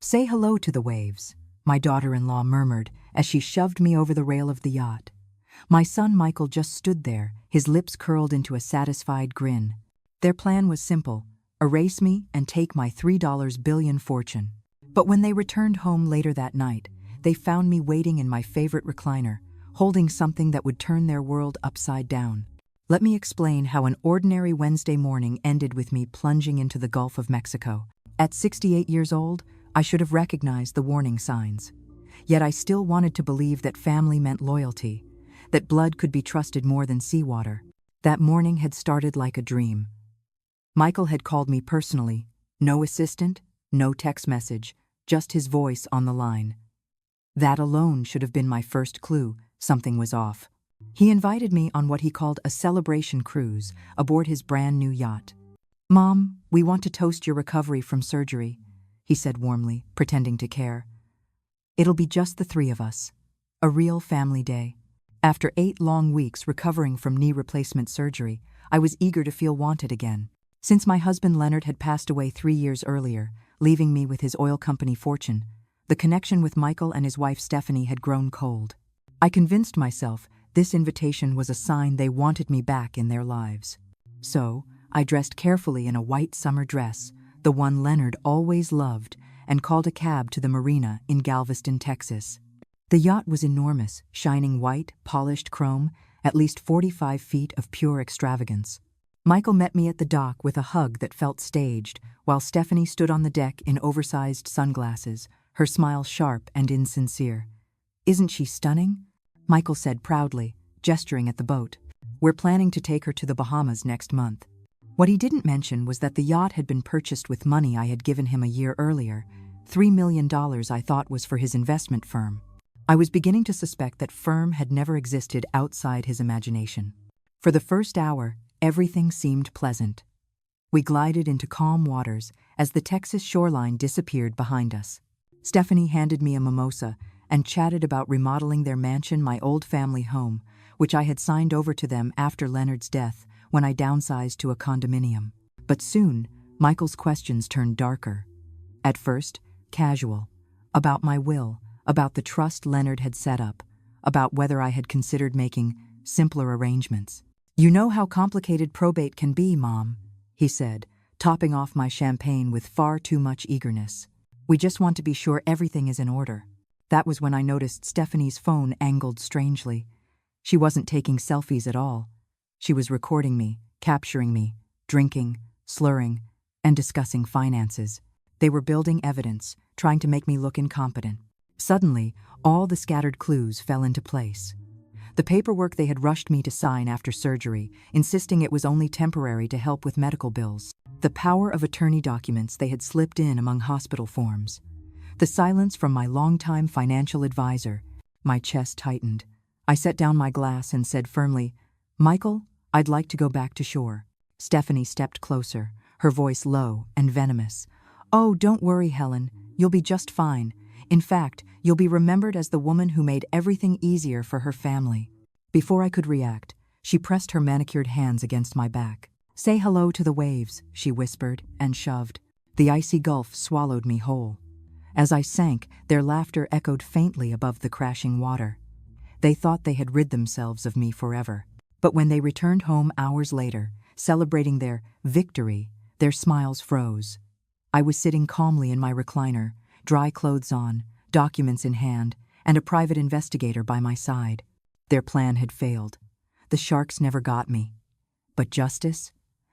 Say hello to the waves, my daughter-in-law murmured as she shoved me over the rail of the yacht. My son Michael just stood there, his lips curled into a satisfied grin. Their plan was simple: erase me and take my $3 billion fortune. But when they returned home later that night, they found me waiting in my favorite recliner, holding something that would turn their world upside down. Let me explain how an ordinary Wednesday morning ended with me plunging into the Gulf of Mexico. At 68 years old, I should have recognized the warning signs. Yet I still wanted to believe that family meant loyalty, that blood could be trusted more than seawater. That morning had started like a dream. Michael had called me personally, no assistant, no text message, just his voice on the line. That alone should have been my first clue something was off. He invited me on what he called a celebration cruise aboard his brand new yacht. "Mom, we want to toast your recovery from surgery," he said warmly, pretending to care. "It'll be just the three of us. A real family day." After 8 long weeks recovering from knee replacement surgery, I was eager to feel wanted again. Since my husband Leonard had passed away 3 years earlier, leaving me with his oil company fortune, the connection with Michael and his wife Stephanie had grown cold. I convinced myself this invitation was a sign they wanted me back in their lives. So, I dressed carefully in a white summer dress, the one Leonard always loved, and called a cab to the marina in Galveston, Texas. The yacht was enormous, shining white, polished chrome, at least 45 feet of pure extravagance. Michael met me at the dock with a hug that felt staged, while Stephanie stood on the deck in oversized sunglasses, her smile sharp and insincere. "Isn't she stunning?" Michael said proudly, gesturing at the boat. "We're planning to take her to the Bahamas next month." What he didn't mention was that the yacht had been purchased with money I had given him a year earlier, $3 million I thought was for his investment firm. I was beginning to suspect that firm had never existed outside his imagination. For the first hour, everything seemed pleasant. We glided into calm waters as the Texas shoreline disappeared behind us. Stephanie handed me a mimosa and chatted about remodeling their mansion, my old family home, which I had signed over to them after Leonard's death when I downsized to a condominium. But soon, Michael's questions turned darker. At first, casual, about my will, about the trust Leonard had set up, about whether I had considered making simpler arrangements. "You know how complicated probate can be, Mom," he said, topping off my champagne with far too much eagerness. "We just want to be sure everything is in order." That was when I noticed Stephanie's phone angled strangely. She wasn't taking selfies at all. She was recording me, capturing me, drinking, slurring, and discussing finances. They were building evidence, trying to make me look incompetent. Suddenly, all the scattered clues fell into place. The paperwork they had rushed me to sign after surgery, insisting it was only temporary to help with medical bills. The power of attorney documents they had slipped in among hospital forms. The silence from my longtime financial advisor. My chest tightened. I set down my glass and said firmly, "Michael, I'd like to go back to shore." Stephanie stepped closer, her voice low and venomous. "Oh, don't worry, Helen. You'll be just fine. In fact, you'll be remembered as the woman who made everything easier for her family." Before I could react, she pressed her manicured hands against my back. "Say hello to the waves," she whispered and shoved. The icy gulf swallowed me whole. As I sank, their laughter echoed faintly above the crashing water. They thought they had rid themselves of me forever. But when they returned home hours later, celebrating their victory, their smiles froze. I was sitting calmly in my recliner, dry clothes on, documents in hand, and a private investigator by my side. Their plan had failed. The sharks never got me. But justice?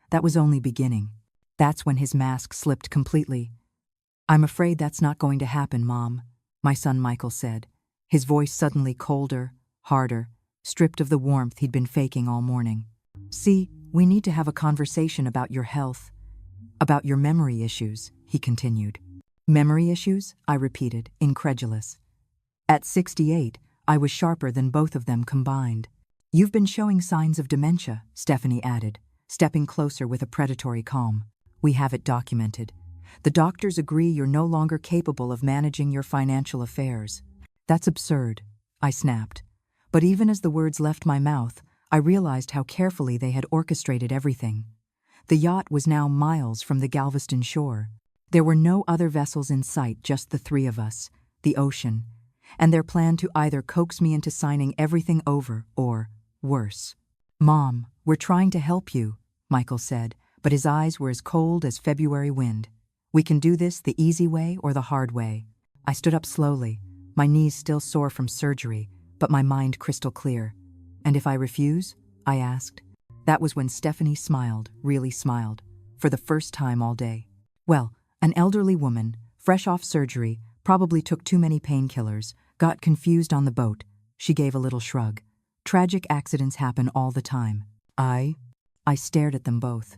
That was only beginning. That's when his mask slipped completely. "I'm afraid that's not going to happen, Mom," my son Michael said, his voice suddenly colder, harder, stripped of the warmth he'd been faking all morning. "See, we need to have a conversation about your health, about your memory issues," he continued. "Memory issues?" I repeated, incredulous. At 68, I was sharper than both of them combined. "You've been showing signs of dementia," Stephanie added, stepping closer with a predatory calm. "We have it documented. The doctors agree you're no longer capable of managing your financial affairs." "That's absurd," I snapped. But even as the words left my mouth, I realized how carefully they had orchestrated everything. The yacht was now miles from the Galveston shore. There were no other vessels in sight, just the three of us, the ocean, and their plan to either coax me into signing everything over or, worse. "Mom, we're trying to help you," Michael said, but his eyes were as cold as February wind. "We can do this the easy way or the hard way." I stood up slowly, my knees still sore from surgery, but my mind crystal clear. "And if I refuse?" I asked. That was when Stephanie smiled, really smiled, for the first time all day. Well, an elderly woman, fresh off surgery, probably took too many painkillers, got confused on the boat. She gave a little shrug. Tragic accidents happen all the time. I stared at them both.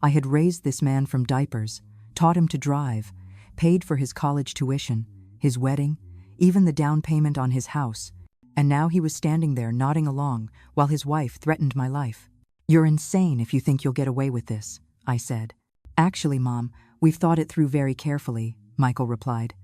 I had raised this man from diapers, taught him to drive, paid for his college tuition, his wedding, even the down payment on his house, and now he was standing there nodding along while his wife threatened my life. "You're insane if you think you'll get away with this," I said. "Actually, Mom, we've thought it through very carefully," Michael replied.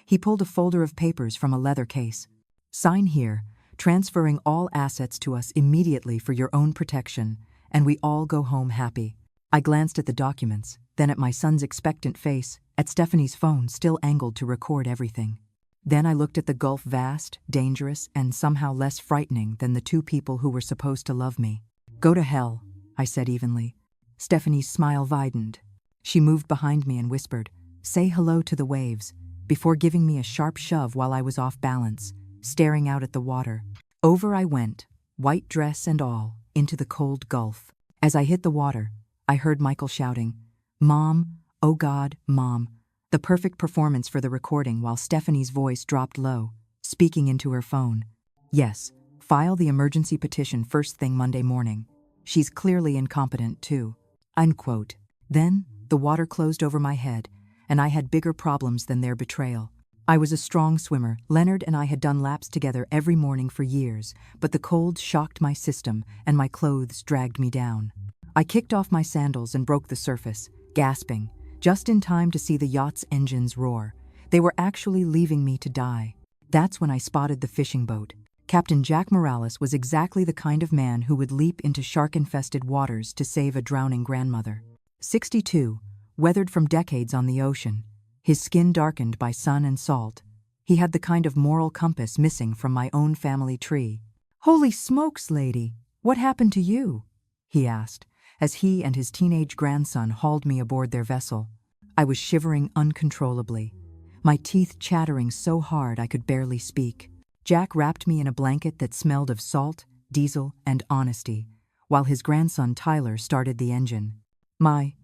He pulled a folder of papers from a leather case. "Sign here, transferring all assets to us immediately for your own protection, and we all go home happy." I glanced at the documents, then at my son's expectant face, at Stephanie's phone still angled to record everything. Then I looked at the gulf, vast, dangerous, and somehow less frightening than the two people who were supposed to love me. "Go to hell," I said evenly. Stephanie's smile widened. She moved behind me and whispered, "Say hello to the waves," before giving me a sharp shove while I was off balance, staring out at the water. Over I went, white dress and all, into the cold gulf. As I hit the water, I heard Michael shouting, "Mom, oh God, Mom," the perfect performance for the recording while Stephanie's voice dropped low, speaking into her phone. "Yes, file the emergency petition first thing Monday morning. She's clearly incompetent too." Unquote. Then, the water closed over my head, and I had bigger problems than their betrayal. I was a strong swimmer. Leonard and I had done laps together every morning for years, but the cold shocked my system and my clothes dragged me down. I kicked off my sandals and broke the surface, gasping, just in time to see the yacht's engines roar. They were actually leaving me to die. That's when I spotted the fishing boat. Captain Jack Morales was exactly the kind of man who would leap into shark-infested waters to save a drowning grandmother. 62, weathered from decades on the ocean, his skin darkened by sun and salt. He had the kind of moral compass missing from my own family tree. "Holy smokes, lady, what happened to you?" he asked, as he and his teenage grandson hauled me aboard their vessel. I was shivering uncontrollably, my teeth chattering so hard I could barely speak. Jack wrapped me in a blanket that smelled of salt, diesel, and honesty, while his grandson Tyler started the engine. My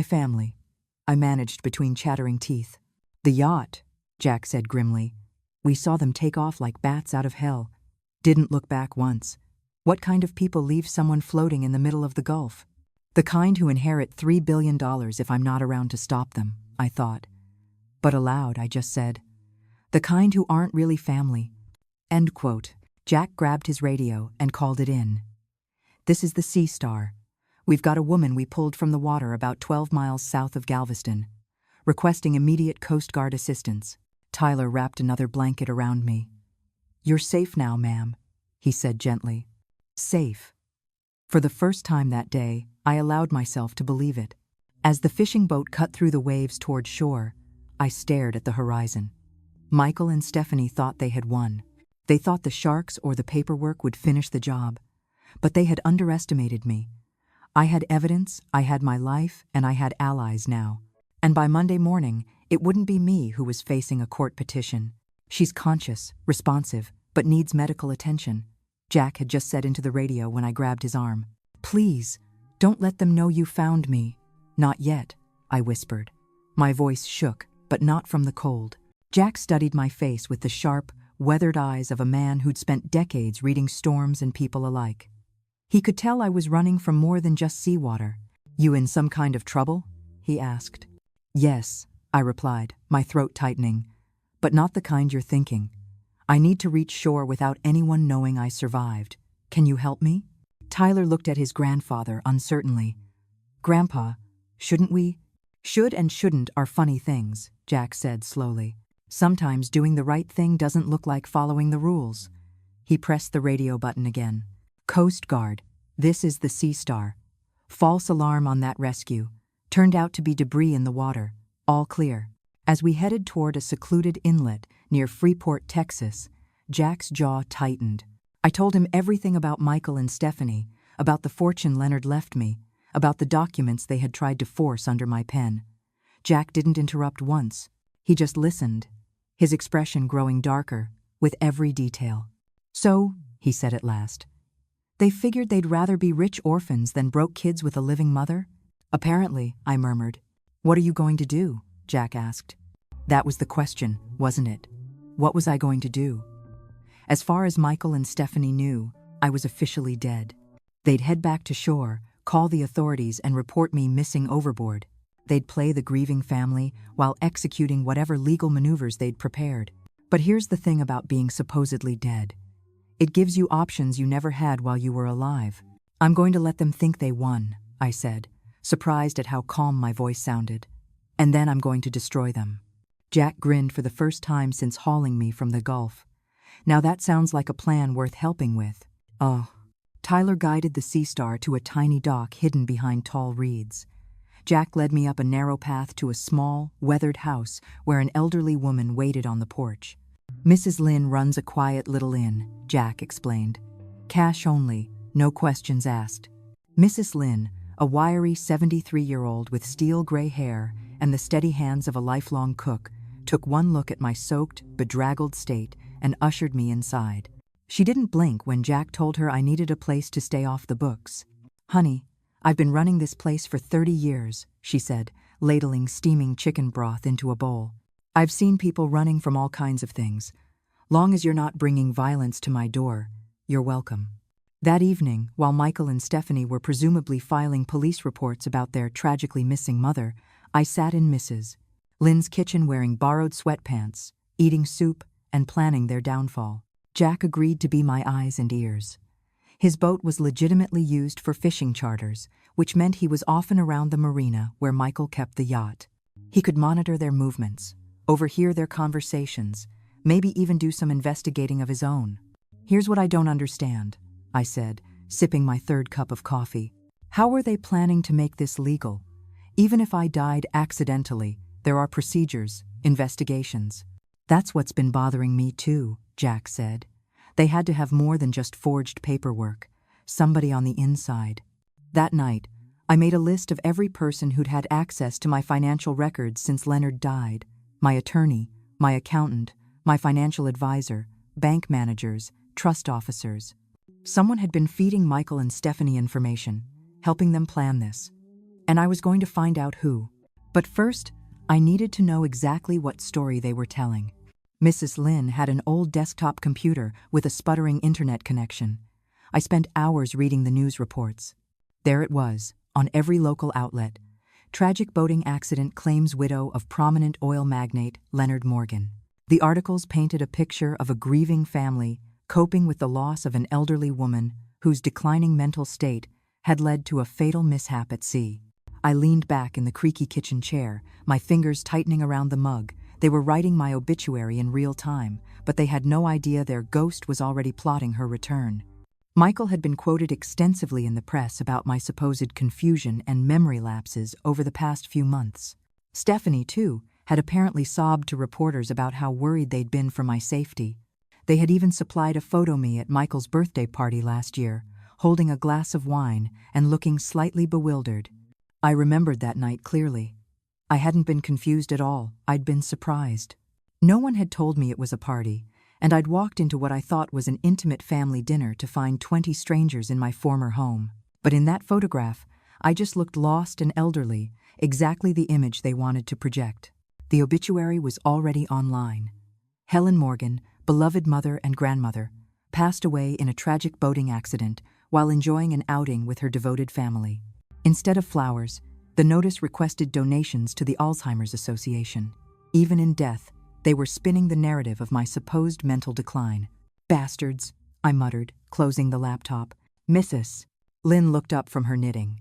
family," I managed between chattering teeth. "The yacht," Jack said grimly. "We saw them take off like bats out of hell. Didn't look back once. What kind of people leave someone floating in the middle of the Gulf? The kind who inherit $3 billion if I'm not around to stop them," I thought. But aloud, I just said, "The kind who aren't really family." End quote. Jack grabbed his radio and called it in. "This is the Sea Star. We've got a woman we pulled from the water about 12 miles south of Galveston, requesting immediate Coast Guard assistance." Tyler wrapped another blanket around me. "You're safe now, ma'am," he said gently. Safe. For the first time that day, I allowed myself to believe it. As the fishing boat cut through the waves toward shore, I stared at the horizon. Michael and Stephanie thought they had won. They thought the sharks or the paperwork would finish the job. But they had underestimated me. I had evidence, I had my life, and I had allies now. And by Monday morning, it wouldn't be me who was facing a court petition. "She's conscious, responsive, but needs medical attention," Jack had just said into the radio when I grabbed his arm. "Please, don't let them know you found me." "Not yet," I whispered. My voice shook, but not from the cold. Jack studied my face with the sharp, weathered eyes of a man who'd spent decades reading storms and people alike. He could tell I was running from more than just seawater. "You in some kind of trouble?" he asked. "Yes," I replied, my throat tightening, "but not the kind you're thinking. I need to reach shore without anyone knowing I survived. Can you help me?" Tyler looked at his grandfather uncertainly. "Grandpa, shouldn't we?" "Should and shouldn't are funny things," Jack said slowly. "Sometimes doing the right thing doesn't look like following the rules." He pressed the radio button again. "Coast Guard, this is the Sea Star. False alarm on that rescue. Turned out to be debris in the water. All clear. As we headed toward a secluded inlet near Freeport, Texas, Jack's jaw tightened. I told him everything about Michael and Stephanie, about the fortune Leonard left me, about the documents they had tried to force under my pen. Jack didn't interrupt once. He just listened, his expression growing darker with every detail. "So," he said at last, "they figured they'd rather be rich orphans than broke kids with a living mother?" "Apparently," I murmured. "What are you going to do?" Jack asked. That was the question, wasn't it? What was I going to do? As far as Michael and Stephanie knew, I was officially dead. They'd head back to shore, call the authorities, and report me missing overboard. They'd play the grieving family while executing whatever legal maneuvers they'd prepared. But here's the thing about being supposedly dead. It gives you options you never had while you were alive. "I'm going to let them think they won," I said, surprised at how calm my voice sounded. "And then I'm going to destroy them." Jack grinned for the first time since hauling me from the Gulf. "Now that sounds like a plan worth helping with." "Oh." Tyler guided the Sea Star to a tiny dock hidden behind tall reeds. Jack led me up a narrow path to a small, weathered house where an elderly woman waited on the porch. "Mrs. Lynn runs a quiet little inn," Jack explained. "Cash only, no questions asked." Mrs. Lynn, a wiry 73-year-old with steel gray hair and the steady hands of a lifelong cook, took one look at my soaked, bedraggled state and ushered me inside. She didn't blink when Jack told her I needed a place to stay off the books. "Honey, I've been running this place for 30 years, she said, ladling steaming chicken broth into a bowl. "I've seen people running from all kinds of things. Long as you're not bringing violence to my door, you're welcome." That evening, while Michael and Stephanie were presumably filing police reports about their tragically missing mother, I sat in Mrs. Lynn's kitchen wearing borrowed sweatpants, eating soup, and planning their downfall. Jack agreed to be my eyes and ears. His boat was legitimately used for fishing charters, which meant he was often around the marina where Michael kept the yacht. He could monitor their movements, overhear their conversations, maybe even do some investigating of his own. "Here's what I don't understand," I said, sipping my third cup of coffee. "How were they planning to make this legal? Even if I died accidentally, there are procedures, investigations." "That's what's been bothering me too," Jack said. "They had to have more than just forged paperwork, somebody on the inside." That night, I made a list of every person who'd had access to my financial records since Leonard died: my attorney, my accountant, my financial advisor, bank managers, trust officers. Someone had been feeding Michael and Stephanie information, helping them plan this. And I was going to find out who. But first, I needed to know exactly what story they were telling. Mrs. Lynn had an old desktop computer with a sputtering internet connection. I spent hours reading the news reports. There it was, on every local outlet. "Tragic boating accident claims widow of prominent oil magnate Leonard Morgan." The articles painted a picture of a grieving family coping with the loss of an elderly woman whose declining mental state had led to a fatal mishap at sea. I leaned back in the creaky kitchen chair, my fingers tightening around the mug. They were writing my obituary in real time, but they had no idea their ghost was already plotting her return. Michael had been quoted extensively in the press about my supposed confusion and memory lapses over the past few months. Stephanie, too, had apparently sobbed to reporters about how worried they'd been for my safety. They had even supplied a photo of me at Michael's birthday party last year, holding a glass of wine and looking slightly bewildered. I remembered that night clearly. I hadn't been confused at all, I'd been surprised. No one had told me it was a party, and I'd walked into what I thought was an intimate family dinner to find 20 strangers in my former home. But in that photograph, I just looked lost and elderly, exactly the image they wanted to project. The obituary was already online. Helen Morgan, beloved mother and grandmother, passed away in a tragic boating accident while enjoying an outing with her devoted family. Instead of flowers, the notice requested donations to the Alzheimer's Association. Even in death, they were spinning the narrative of my supposed mental decline. "Bastards," I muttered, closing the laptop. "Mrs. Lynn looked up from her knitting.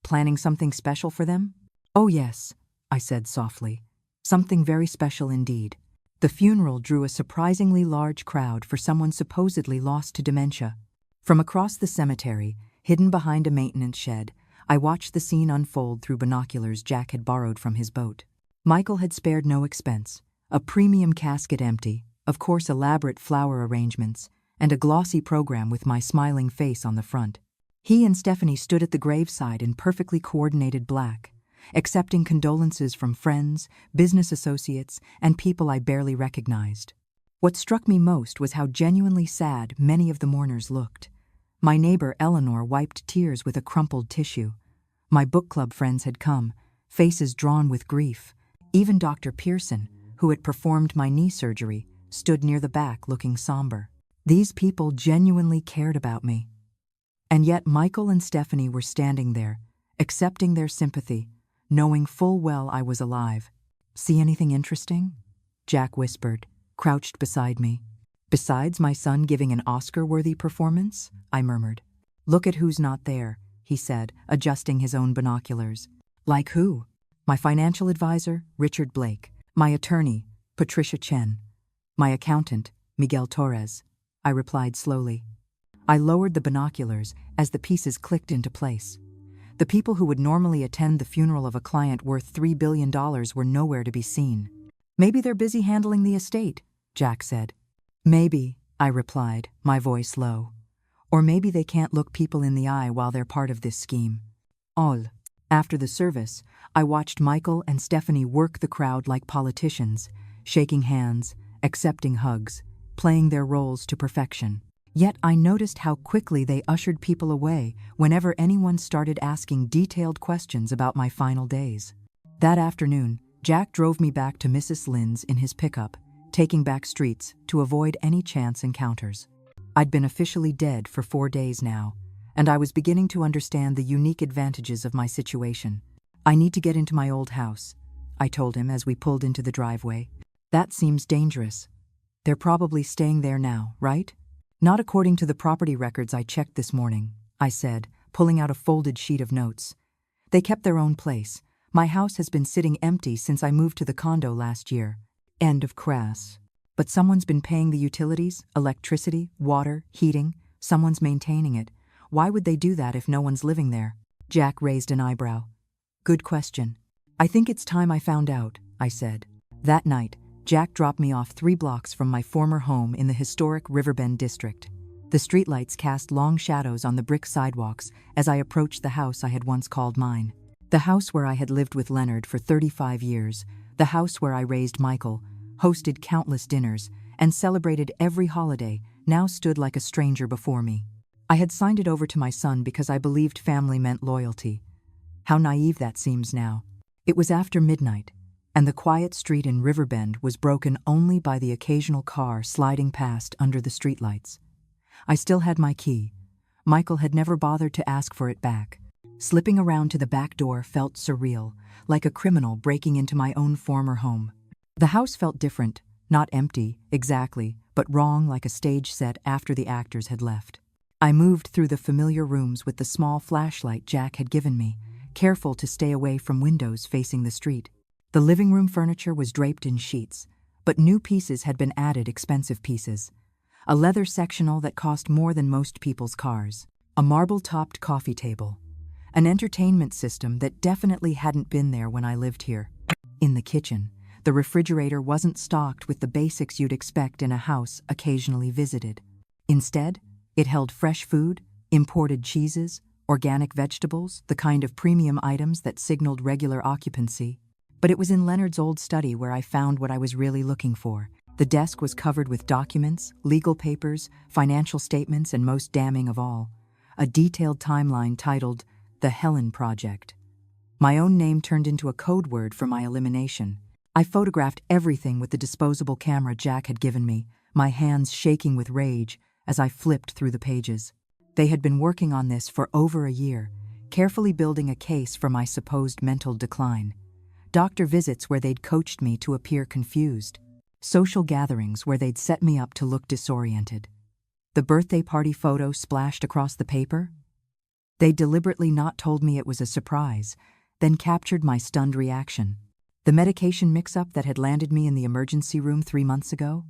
"Planning something special for them?" "Oh yes," I said softly. "Something very special indeed." The funeral drew a surprisingly large crowd for someone supposedly lost to dementia. From across the cemetery, hidden behind a maintenance shed, I watched the scene unfold through binoculars Jack had borrowed from his boat. Michael had spared no expense. A premium casket empty, of course elaborate flower arrangements, and a glossy program with my smiling face on the front. He and Stephanie stood at the graveside in perfectly coordinated black, accepting condolences from friends, business associates, and people I barely recognized. What struck me most was how genuinely sad many of the mourners looked. My neighbor Eleanor wiped tears with a crumpled tissue. My book club friends had come, faces drawn with grief. Even Dr. Pearson, who had performed my knee surgery, stood near the back looking somber. These people genuinely cared about me. And yet Michael and Stephanie were standing there, accepting their sympathy, knowing full well I was alive. "See anything interesting?" Jack whispered, crouched beside me. "Besides my son giving an Oscar-worthy performance?" I murmured. "Look at who's not there," he said, adjusting his own binoculars. "Like who?" "My financial advisor, Richard Blake. My attorney, Patricia Chen. My accountant, Miguel Torres," I replied slowly. I lowered the binoculars as the pieces clicked into place. The people who would normally attend the funeral of a client worth $3 billion were nowhere to be seen. "Maybe they're busy handling the estate," Jack said. "Maybe," I replied, my voice low. "Or maybe they can't look people in the eye while they're part of this scheme." All. After the service, I watched Michael and Stephanie work the crowd like politicians, shaking hands, accepting hugs, playing their roles to perfection. Yet I noticed how quickly they ushered people away whenever anyone started asking detailed questions about my final days. That afternoon, Jack drove me back to Mrs. Lynn's in his pickup, taking back streets to avoid any chance encounters. I'd been officially dead for 4 days now, and I was beginning to understand the unique advantages of my situation. "I need to get into my old house," I told him as we pulled into the driveway. "That seems dangerous." "They're probably staying there now, right?" "Not according to the property records I checked this morning," I said, pulling out a folded sheet of notes. "They kept their own place. My house has been sitting empty since I moved to the condo last year." End of crass. "But someone's been paying the utilities, electricity, water, heating. Someone's maintaining it. Why would they do that if no one's living there?" Jack raised an eyebrow. "Good question. I think it's time I found out," I said. That night, Jack dropped me off 3 blocks from my former home in the historic Riverbend district. The streetlights cast long shadows on the brick sidewalks as I approached the house I had once called mine. The house where I had lived with Leonard for 35 years, the house where I raised Michael, hosted countless dinners, and celebrated every holiday, now stood like a stranger before me. I had signed it over to my son because I believed family meant loyalty. How naive that seems now. It was after midnight, and the quiet street in Riverbend was broken only by the occasional car sliding past under the streetlights. I still had my key. Michael had never bothered to ask for it back. Slipping around to the back door felt surreal, like a criminal breaking into my own former home. The house felt different, not empty, exactly, but wrong like a stage set after the actors had left. I moved through the familiar rooms with the small flashlight Jack had given me, careful to stay away from windows facing the street. The living room furniture was draped in sheets, but new pieces had been added, expensive pieces. A leather sectional that cost more than most people's cars. A marble-topped coffee table. An entertainment system that definitely hadn't been there when I lived here. In the kitchen, the refrigerator wasn't stocked with the basics you'd expect in a house occasionally visited. Instead, it held fresh food, imported cheeses, organic vegetables, the kind of premium items that signaled regular occupancy. But it was in Leonard's old study where I found what I was really looking for. The desk was covered with documents, legal papers, financial statements, and most damning of all, a detailed timeline titled The Helen Project. My own name turned into a code word for my elimination. I photographed everything with the disposable camera Jack had given me, my hands shaking with rage as I flipped through the pages. They had been working on this for over a year, carefully building a case for my supposed mental decline. Doctor visits where they'd coached me to appear confused. Social gatherings where they'd set me up to look disoriented. The birthday party photo splashed across the paper. They'd deliberately not told me it was a surprise, then captured my stunned reaction. The medication mix-up that had landed me in the emergency room 3 months ago.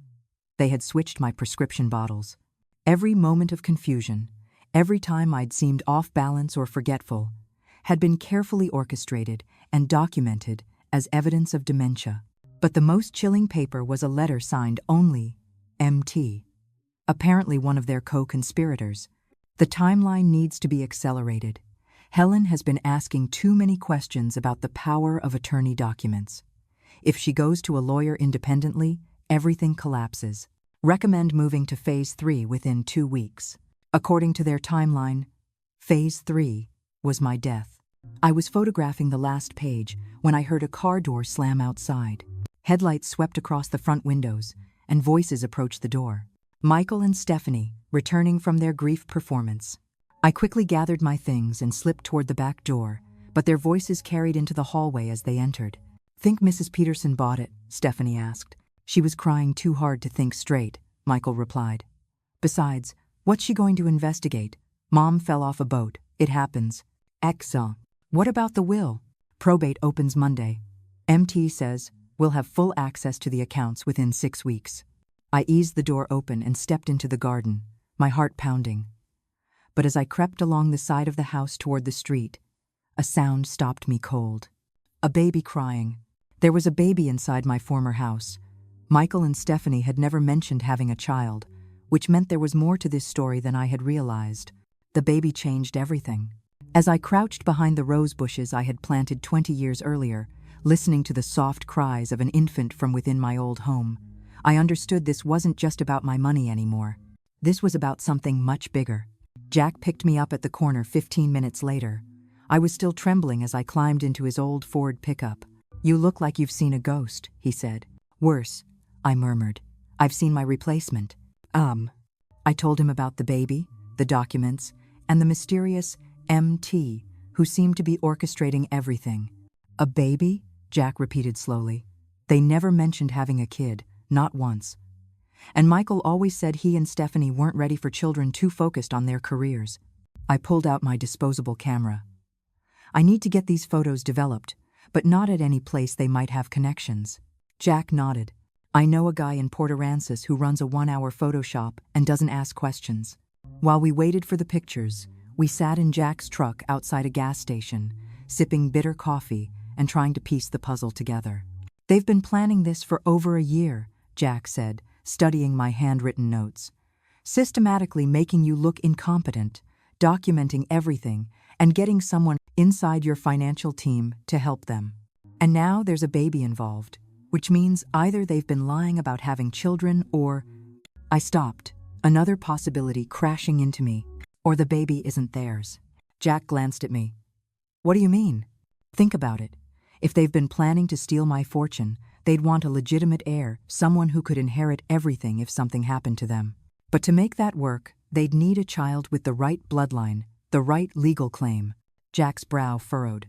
They had switched my prescription bottles. Every moment of confusion, every time I'd seemed off balance or forgetful, had been carefully orchestrated and documented as evidence of dementia. But the most chilling paper was a letter signed only MT, apparently one of their co-conspirators. The timeline needs to be accelerated. Helen has been asking too many questions about the power of attorney documents. If she goes to a lawyer independently, everything collapses. Recommend moving to Phase 3 within 2 weeks. According to their timeline, Phase 3 was my death. I was photographing the last page when I heard a car door slam outside. Headlights swept across the front windows, and voices approached the door. Michael and Stephanie, returning from their grief performance. I quickly gathered my things and slipped toward the back door, but their voices carried into the hallway as they entered. "Think Mrs. Peterson bought it?" Stephanie asked. "She was crying too hard to think straight," Michael replied. "Besides, what's she going to investigate? Mom fell off a boat. It happens." Excellent. "What about the will?" "Probate opens Monday. MT says we'll have full access to the accounts within 6 weeks." I eased the door open and stepped into the garden, my heart pounding. But as I crept along the side of the house toward the street, a sound stopped me cold. A baby crying. There was a baby inside my former house. Michael and Stephanie had never mentioned having a child, which meant there was more to this story than I had realized. The baby changed everything. As I crouched behind the rose bushes I had planted 20 years earlier, listening to the soft cries of an infant from within my old home, I understood this wasn't just about my money anymore. This was about something much bigger. Jack picked me up at the corner 15 minutes later. I was still trembling as I climbed into his old Ford pickup. "You look like you've seen a ghost," he said. "Worse," I murmured. "I've seen my replacement." I told him about the baby, the documents, and the mysterious MT who seemed to be orchestrating everything. "A baby?" Jack repeated slowly. "They never mentioned having a kid, not once. And Michael always said he and Stephanie weren't ready for children, too focused on their careers." I pulled out my disposable camera. "I need to get these photos developed, but not at any place they might have connections." Jack nodded. "I know a guy in Port Aransas who runs a 1-hour photo shop and doesn't ask questions." While we waited for the pictures, we sat in Jack's truck outside a gas station, sipping bitter coffee and trying to piece the puzzle together. "They've been planning this for over a year," Jack said, studying my handwritten notes. "Systematically making you look incompetent, documenting everything, and getting someone inside your financial team to help them. And now there's a baby involved, which means either they've been lying about having children or—" I stopped, another possibility crashing into me. "Or the baby isn't theirs." Jack glanced at me. "What do you mean?" "Think about it. If they've been planning to steal my fortune, they'd want a legitimate heir, someone who could inherit everything if something happened to them. But to make that work, they'd need a child with the right bloodline, the right legal claim." Jack's brow furrowed.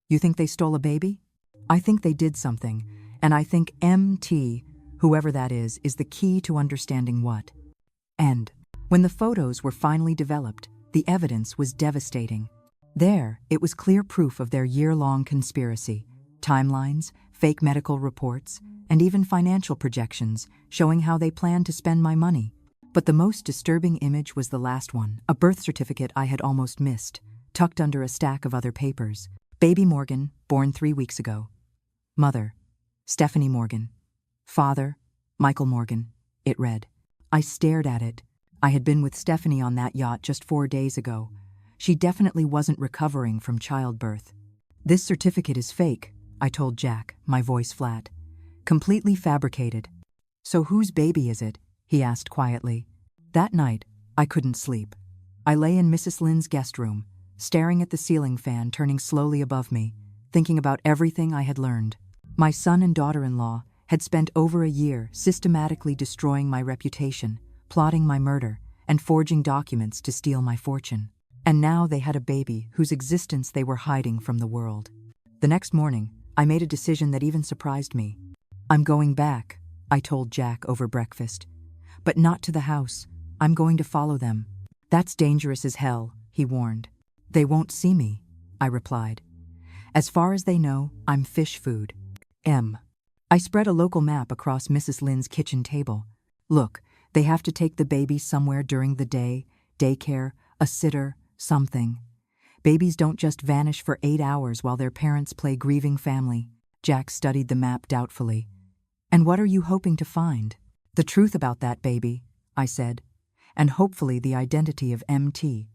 "You think they stole a baby?" "I think they did something, and I think MT, whoever that is the key to understanding what." And when the photos were finally developed, the evidence was devastating. There, it was clear proof of their year-long conspiracy. Timelines, fake medical reports, and even financial projections showing how they planned to spend my money. But the most disturbing image was the last one, a birth certificate I had almost missed, tucked under a stack of other papers. "Baby Morgan, born 3 weeks ago. Mother, Stephanie Morgan. Father, Michael Morgan," it read. I stared at it. I had been with Stephanie on that yacht just 4 days ago. She definitely wasn't recovering from childbirth. "This certificate is fake," I told Jack, my voice flat. "Completely fabricated." "So whose baby is it?" he asked quietly. That night, I couldn't sleep. I lay in Mrs. Lynn's guest room, staring at the ceiling fan turning slowly above me, thinking about everything I had learned. My son and daughter-in-law had spent over a year systematically destroying my reputation, plotting my murder, and forging documents to steal my fortune. And now they had a baby whose existence they were hiding from the world. The next morning, I made a decision that even surprised me. "I'm going back," I told Jack over breakfast. "But not to the house. I'm going to follow them." "That's dangerous as hell," he warned. "They won't see me," I replied. "As far as they know, I'm fish food." I spread a local map across Mrs. Lynn's kitchen table. "Look, they have to take the baby somewhere during the day, daycare, a sitter, something. Babies don't just vanish for 8 hours while their parents play grieving family." Jack studied the map doubtfully. And what are you hoping to find? The truth about that baby, I said, and hopefully the identity of MT.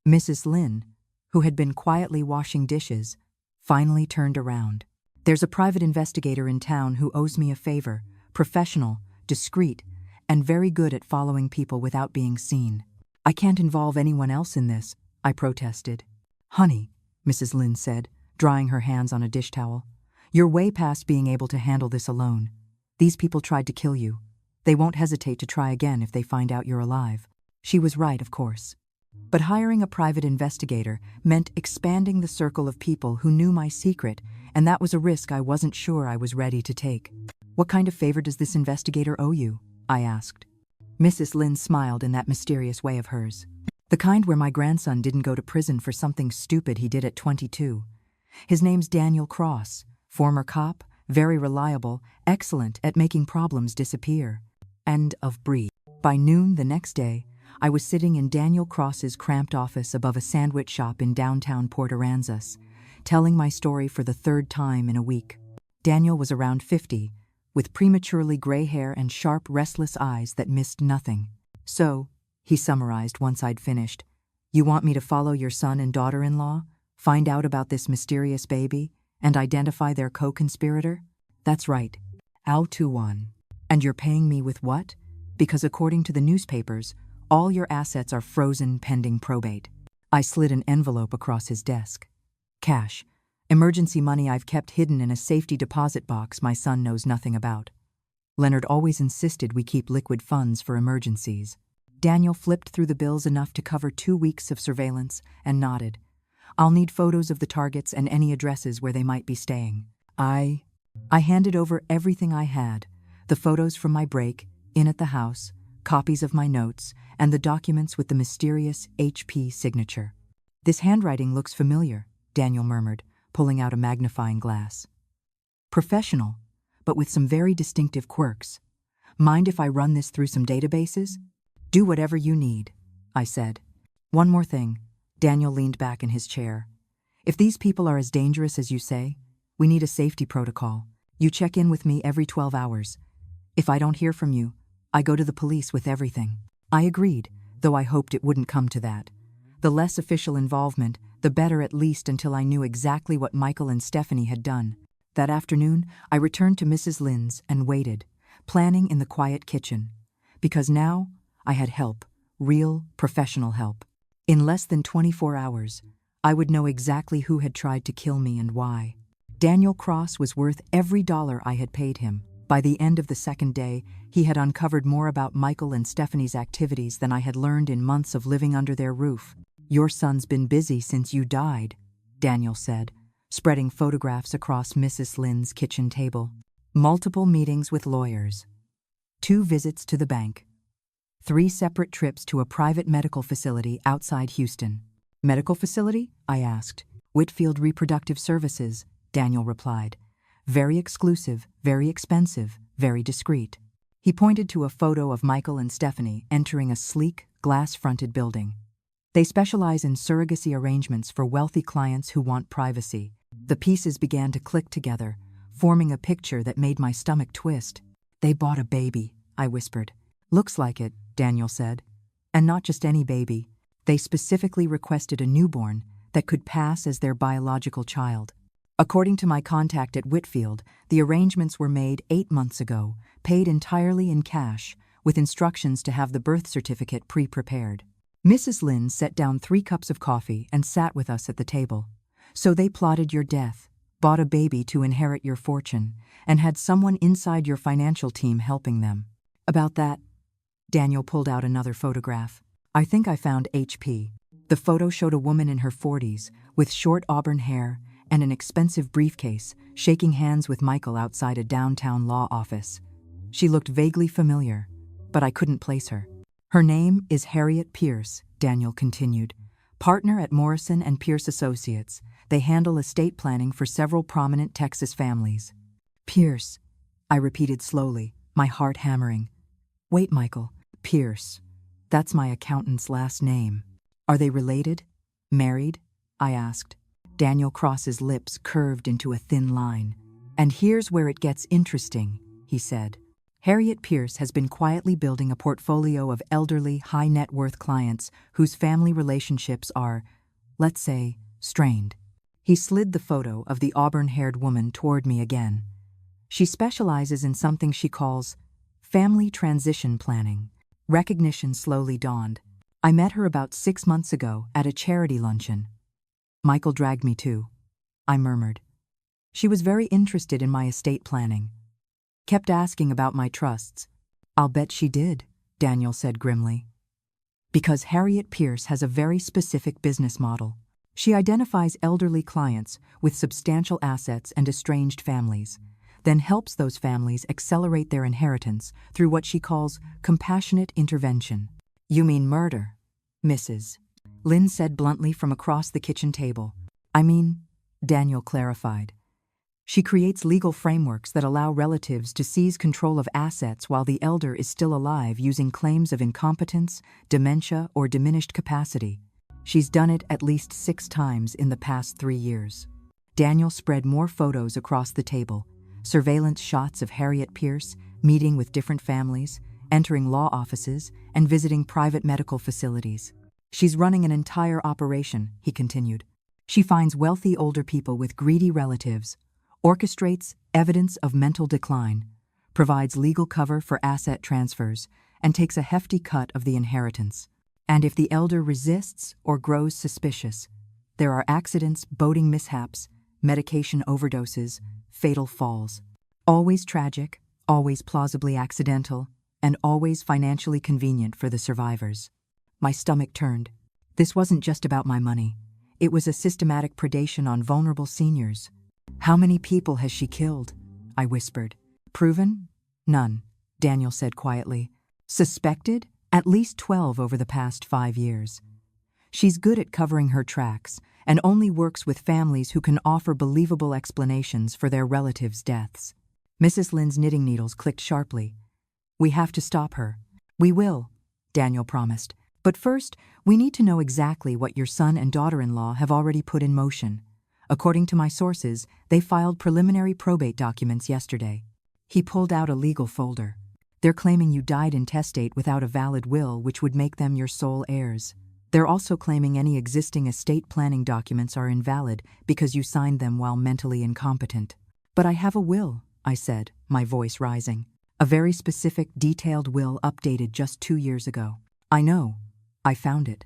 Mrs. Lynn, who had been quietly washing dishes, finally turned around. There's a private investigator in town who owes me a favor, professional, discreet, and very good at following people without being seen. I can't involve anyone else in this, I protested. Honey, Mrs. Lynn said, drying her hands on a dish towel, you're way past being able to handle this alone. These people tried to kill you. They won't hesitate to try again if they find out you're alive. She was right, of course. But hiring a private investigator meant expanding the circle of people who knew my secret, and that was a risk I wasn't sure I was ready to take. What kind of favor does this investigator owe you? I asked. Mrs. Lynn smiled in that mysterious way of hers. The kind where my grandson didn't go to prison for something stupid he did at 22. His name's Daniel Cross, former cop, very reliable, excellent at making problems disappear. End of brief. By noon the next day, I was sitting in Daniel Cross's cramped office above a sandwich shop in downtown Port Aransas, telling my story for the third time in a week. Daniel was around 50, with prematurely gray hair and sharp, restless eyes that missed nothing. So, he summarized once I'd finished, you want me to follow your son and daughter-in-law, find out about this mysterious baby, and identify their co-conspirator? That's right, Al-Tuwan. And you're paying me with what? Because according to the newspapers, all your assets are frozen pending probate. I slid an envelope across his desk. Cash. Emergency money I've kept hidden in a safety deposit box my son knows nothing about. Leonard always insisted we keep liquid funds for emergencies. Daniel flipped through the bills enough to cover 2 weeks of surveillance and nodded. I'll need photos of the targets and any addresses where they might be staying. I handed over everything I had, the photos from my break, in at the house, copies of my notes, and the documents with the mysterious HP signature. This handwriting looks familiar, Daniel murmured, pulling out a magnifying glass. Professional, but with some very distinctive quirks. Mind if I run this through some databases? Do whatever you need, I said. One more thing. Daniel leaned back in his chair. If these people are as dangerous as you say, we need a safety protocol. You check in with me every 12 hours. If I don't hear from you, I go to the police with everything. I agreed, though I hoped it wouldn't come to that. The less official involvement, the better, at least until I knew exactly what Michael and Stephanie had done. That afternoon, I returned to Mrs. Lynn's and waited, planning in the quiet kitchen. Because now, I had help, real, professional help. In less than 24 hours, I would know exactly who had tried to kill me and why. Daniel Cross was worth every dollar I had paid him. By the end of the second day, he had uncovered more about Michael and Stephanie's activities than I had learned in months of living under their roof. Your son's been busy since you died, Daniel said, spreading photographs across Mrs. Lynn's kitchen table. Multiple meetings with lawyers. 2 visits to the bank. 3 separate trips to a private medical facility outside Houston. Medical facility? I asked. Whitfield Reproductive Services, Daniel replied. Very exclusive, very expensive, very discreet. He pointed to a photo of Michael and Stephanie entering a sleek, glass-fronted building. They specialize in surrogacy arrangements for wealthy clients who want privacy. The pieces began to click together, forming a picture that made my stomach twist. They bought a baby, I whispered. Looks like it, Daniel said. And not just any baby. They specifically requested a newborn that could pass as their biological child. According to my contact at Whitfield, the arrangements were made 8 months ago, paid entirely in cash, with instructions to have the birth certificate pre-prepared. Mrs. Lynn set down 3 cups of coffee and sat with us at the table. So they plotted your death, bought a baby to inherit your fortune, and had someone inside your financial team helping them. About that, Daniel pulled out another photograph. I think I found HP. The photo showed a woman in her 40s, with short auburn hair and an expensive briefcase, shaking hands with Michael outside a downtown law office. She looked vaguely familiar, but I couldn't place her. Her name is Harriet Pierce, Daniel continued. Partner at Morrison and Pierce Associates. They handle estate planning for several prominent Texas families. Pierce, I repeated slowly, my heart hammering. Wait, Michael. Pierce. That's my accountant's last name. Are they related? Married? I asked. Daniel Cross's lips curved into a thin line. And here's where it gets interesting, he said. Harriet Pierce has been quietly building a portfolio of elderly, high-net-worth clients whose family relationships are, let's say, strained. He slid the photo of the auburn-haired woman toward me again. She specializes in something she calls family transition planning. Recognition slowly dawned. I met her about 6 months ago at a charity luncheon. Michael dragged me to, I murmured. She was very interested in my estate planning. Kept asking about my trusts. I'll bet she did, Daniel said grimly. Because Harriet Pierce has a very specific business model. She identifies elderly clients with substantial assets and estranged families, then helps those families accelerate their inheritance through what she calls compassionate intervention. You mean murder, Mrs. Lynn said bluntly from across the kitchen table. I mean, Daniel clarified. She creates legal frameworks that allow relatives to seize control of assets while the elder is still alive using claims of incompetence, dementia, or diminished capacity. She's done it at least 6 times in the past 3 years. Daniel spread more photos across the table, surveillance shots of Harriet Pierce meeting with different families, entering law offices, and visiting private medical facilities. She's running an entire operation, he continued. She finds wealthy older people with greedy relatives, orchestrates evidence of mental decline, provides legal cover for asset transfers, and takes a hefty cut of the inheritance. And if the elder resists or grows suspicious, there are accidents, boating mishaps, medication overdoses, fatal falls. Always tragic, always plausibly accidental, and always financially convenient for the survivors. My stomach turned. This wasn't just about my money. It was a systematic predation on vulnerable seniors. How many people has she killed? I whispered. Proven? None, Daniel said quietly. Suspected? At least 12 over the past 5 years. She's good at covering her tracks and only works with families who can offer believable explanations for their relatives' deaths. Mrs. Lynn's knitting needles clicked sharply. We have to stop her. We will, Daniel promised. But first, we need to know exactly what your son and daughter-in-law have already put in motion. According to my sources, they filed preliminary probate documents yesterday. He pulled out a legal folder. They're claiming you died intestate without a valid will, which would make them your sole heirs. They're also claiming any existing estate planning documents are invalid because you signed them while mentally incompetent. But I have a will, I said, my voice rising. A very specific, detailed will updated just 2 years ago. I know. I found it.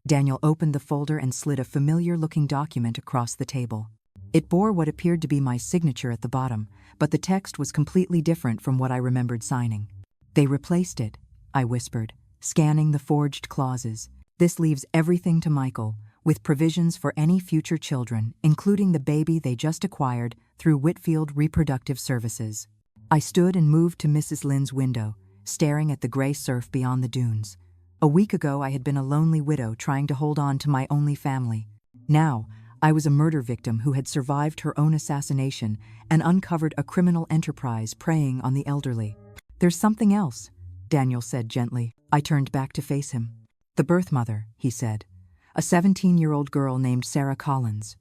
Daniel opened the folder and slid a familiar-looking document across the table. It bore what appeared to be my signature at the bottom, but the text was completely different from what I remembered signing. They replaced it, I whispered, scanning the forged clauses. This leaves everything to Michael, with provisions for any future children, including the baby they just acquired through Whitfield Reproductive Services. I stood and moved to Mrs. Lynn's window, staring at the gray surf beyond the dunes. A week ago, I had been a lonely widow trying to hold on to my only family. Now, I was a murder victim who had survived her own assassination and uncovered a criminal enterprise preying on the elderly. There's something else, Daniel said gently. I turned back to face him. The birth mother, he said. A 17-year-old girl named Sarah Collins.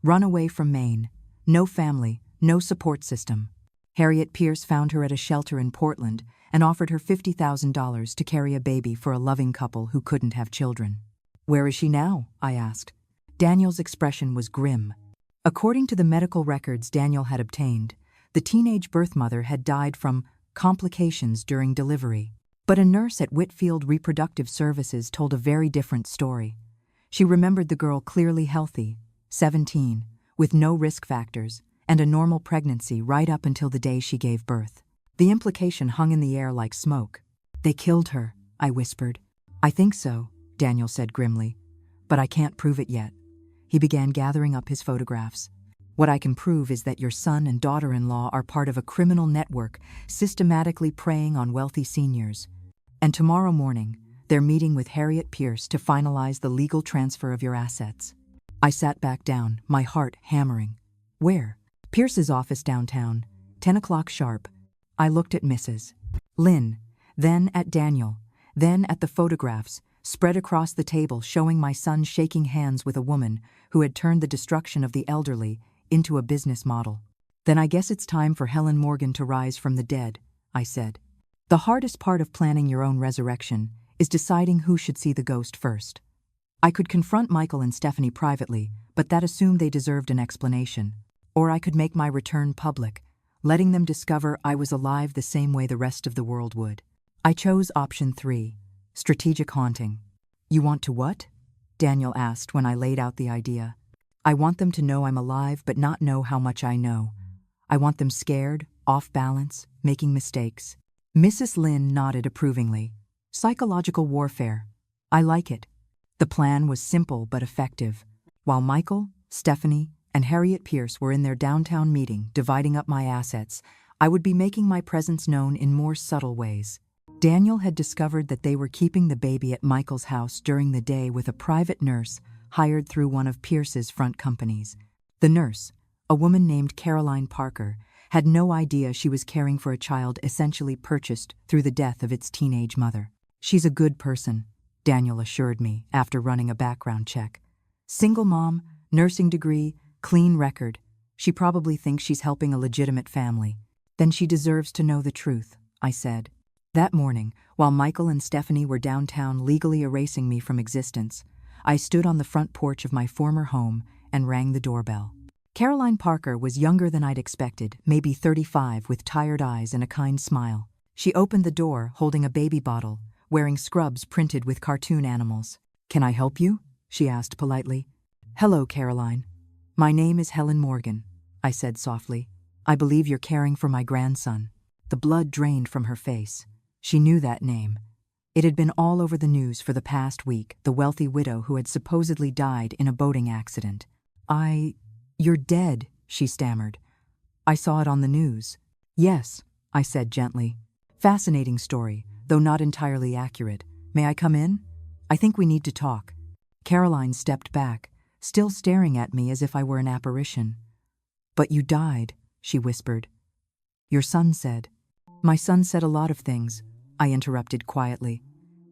Run away from Maine. No family, no support system. Harriet Pierce found her at a shelter in Portland and offered her $50,000 to carry a baby for a loving couple who couldn't have children. Where is she now? I asked. Daniel's expression was grim. According to the medical records Daniel had obtained, the teenage birth mother had died from complications during delivery. But a nurse at Whitfield Reproductive Services told a very different story. She remembered the girl clearly healthy, 17, with no risk factors, and a normal pregnancy right up until the day she gave birth. The implication hung in the air like smoke. They killed her, I whispered. I think so, Daniel said grimly. But I can't prove it yet. He began gathering up his photographs. What I can prove is that your son and daughter-in-law are part of a criminal network systematically preying on wealthy seniors. And tomorrow morning, they're meeting with Harriet Pierce to finalize the legal transfer of your assets. I sat back down, my heart hammering. Where? Pierce's office downtown, 10 o'clock sharp. I looked at Mrs. Lynn, then at Daniel, then at the photographs spread across the table showing my son shaking hands with a woman who had turned the destruction of the elderly into a business model. Then I guess it's time for Helen Morgan to rise from the dead, I said. The hardest part of planning your own resurrection is deciding who should see the ghost first. I could confront Michael and Stephanie privately, but that assumed they deserved an explanation. Or I could make my return public, letting them discover I was alive the same way the rest of the world would. I chose option 3, strategic haunting. You want to what? Daniel asked when I laid out the idea. I want them to know I'm alive but not know how much I know. I want them scared, off balance, making mistakes. Mrs. Lynn nodded approvingly. Psychological warfare. I like it. The plan was simple but effective. While Michael, Stephanie, and Harriet Pierce were in their downtown meeting dividing up my assets, I would be making my presence known in more subtle ways. Daniel had discovered that they were keeping the baby at Michael's house during the day with a private nurse hired through one of Pierce's front companies. The nurse, a woman named Caroline Parker, had no idea she was caring for a child essentially purchased through the death of its teenage mother. She's a good person, Daniel assured me after running a background check. Single mom, nursing degree, clean record. She probably thinks she's helping a legitimate family. Then she deserves to know the truth, I said. That morning, while Michael and Stephanie were downtown legally erasing me from existence, I stood on the front porch of my former home and rang the doorbell. Caroline Parker was younger than I'd expected, maybe 35, with tired eyes and a kind smile. She opened the door, holding a baby bottle, wearing scrubs printed with cartoon animals. "Can I help you?" she asked politely. "Hello, Caroline. My name is Helen Morgan," I said softly. "I believe you're caring for my grandson." The blood drained from her face. She knew that name. It had been all over the news for the past week, the wealthy widow who had supposedly died in a boating accident. You're dead," she stammered. "I saw it on the news." "Yes," I said gently. "Fascinating story, though not entirely accurate. May I come in? I think we need to talk." Caroline stepped back, still staring at me as if I were an apparition. "But you died," she whispered. "Your son said." "My son said a lot of things," I interrupted quietly.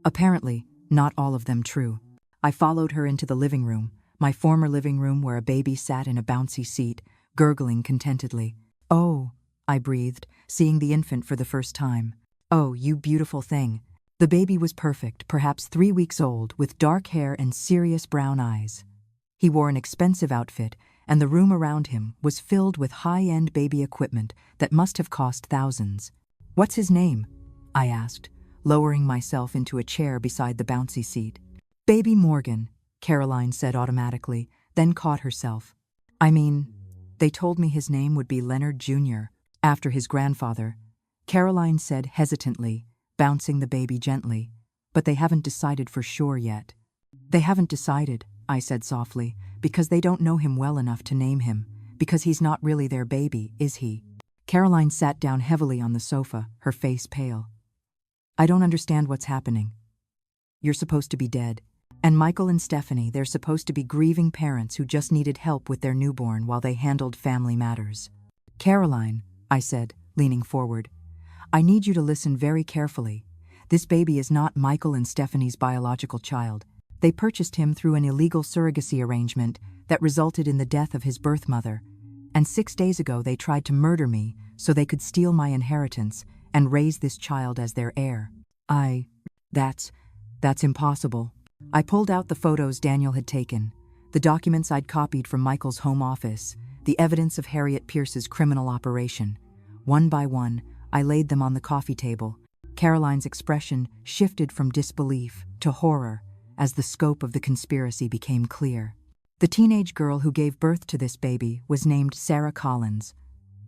Apparently, not all of them true. I followed her into the living room, my former living room where a baby sat in a bouncy seat, gurgling contentedly. "Oh," I breathed, seeing the infant for the first time. "Oh, you beautiful thing." The baby was perfect, perhaps 3 weeks old, with dark hair and serious brown eyes. He wore an expensive outfit, and the room around him was filled with high-end baby equipment that must have cost thousands. "What's his name?" I asked, lowering myself into a chair beside the bouncy seat. "Baby Morgan," Caroline said automatically, then caught herself. They told me his name would be Leonard Jr., after his grandfather," Caroline said hesitantly, bouncing the baby gently. "But they haven't decided for sure yet." "They haven't decided," I said softly, "because they don't know him well enough to name him, because he's not really their baby, is he?" Caroline sat down heavily on the sofa, her face pale. "I don't understand what's happening. You're supposed to be dead. And Michael and Stephanie, they're supposed to be grieving parents who just needed help with their newborn while they handled family matters." "Caroline," I said, leaning forward, "I need you to listen very carefully. This baby is not Michael and Stephanie's biological child. They purchased him through an illegal surrogacy arrangement that resulted in the death of his birth mother. And 6 days ago they tried to murder me so they could steal my inheritance and raise this child as their heir. That's impossible." I pulled out the photos Daniel had taken, the documents I'd copied from Michael's home office, the evidence of Harriet Pierce's criminal operation. One by one, I laid them on the coffee table. Caroline's expression shifted from disbelief to horror as the scope of the conspiracy became clear. "The teenage girl who gave birth to this baby was named Sarah Collins,"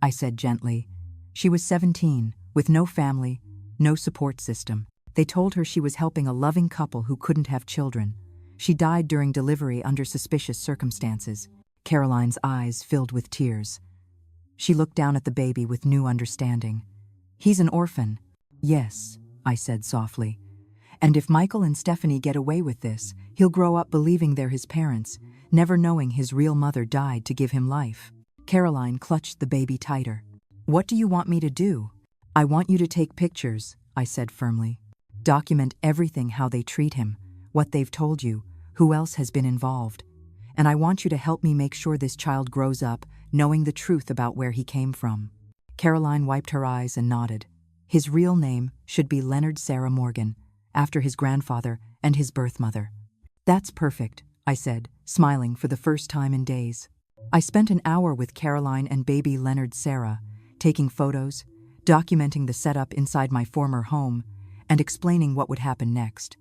I said gently. "She was 17, with no family, no support system. They told her she was helping a loving couple who couldn't have children. She died during delivery under suspicious circumstances." Caroline's eyes filled with tears. She looked down at the baby with new understanding. "He's an orphan." "Yes," I said softly. "And if Michael and Stephanie get away with this, he'll grow up believing they're his parents, never knowing his real mother died to give him life." Caroline clutched the baby tighter. "What do you want me to do?" "I want you to take pictures," I said firmly. "Document everything, how they treat him, what they've told you, who else has been involved. And I want you to help me make sure this child grows up knowing the truth about where he came from. Caroline wiped her eyes and nodded. His real name should be Leonard Sarah Morgan, after his grandfather and his birth mother. That's perfect, I said, smiling for the first time in days. I spent an hour with Caroline and baby Leonard Sarah, taking photos, documenting the setup inside my former home, and explaining what would happen next.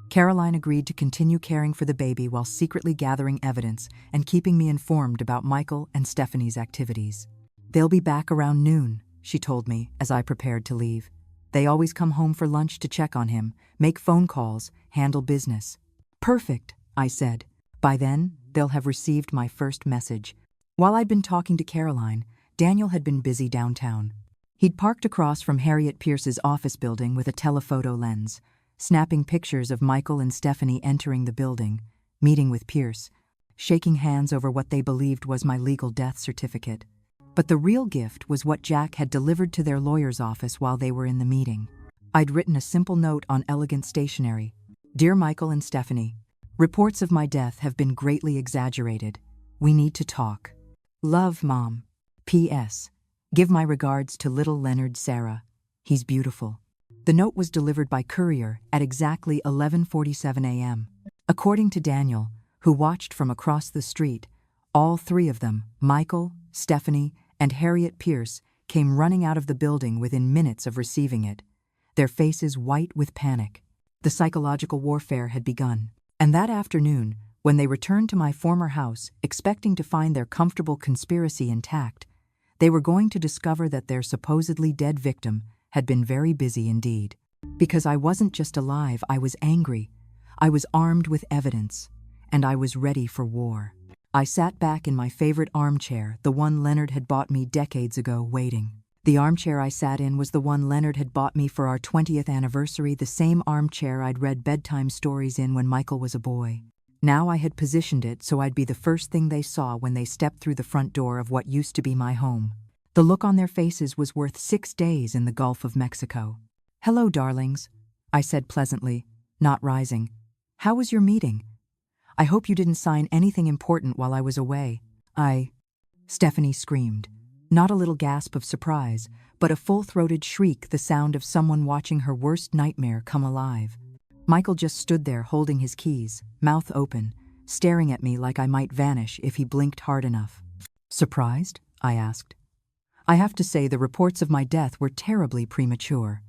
Caroline agreed to continue caring for the baby while secretly gathering evidence and keeping me informed about Michael and Stephanie's activities. They'll be back around noon, she told me as I prepared to leave. They always come home for lunch to check on him, make phone calls, handle business. Perfect, I said. By then, they'll have received my first message. While I'd been talking to Caroline, Daniel had been busy downtown. He'd parked across from Harriet Pierce's office building with a telephoto lens, snapping pictures of Michael and Stephanie entering the building, meeting with Pierce, shaking hands over what they believed was my legal death certificate. But the real gift was what Jack had delivered to their lawyer's office while they were in the meeting. I'd written a simple note on elegant stationery. Dear Michael and Stephanie, reports of my death have been greatly exaggerated. We need to talk. Love, Mom. P.S. Give my regards to little Leonard Sarah. He's beautiful. The note was delivered by courier at exactly 11:47 a.m. According to Daniel, who watched from across the street, all three of them, Michael, Stephanie, and Harriet Pierce, came running out of the building within minutes of receiving it, their faces white with panic. The psychological warfare had begun. And that afternoon, when they returned to my former house, expecting to find their comfortable conspiracy intact, they were going to discover that their supposedly dead victim had been very busy indeed. Because I wasn't just alive, I was angry. I was armed with evidence, and I was ready for war. I sat back in my favorite armchair, the one Leonard had bought me decades ago, waiting. The armchair I sat in was the one Leonard had bought me for our 20th anniversary, the same armchair I'd read bedtime stories in when Michael was a boy. Now I had positioned it so I'd be the first thing they saw when they stepped through the front door of what used to be my home. The look on their faces was worth 6 days in the Gulf of Mexico. Hello, darlings, I said pleasantly, not rising. How was your meeting? I hope you didn't sign anything important while I was away. Stephanie screamed. Not a little gasp of surprise, but a full-throated shriek, the sound of someone watching her worst nightmare come alive. Michael just stood there holding his keys, mouth open, staring at me like I might vanish if he blinked hard enough. Surprised? I asked. I have to say the reports of my death were terribly premature.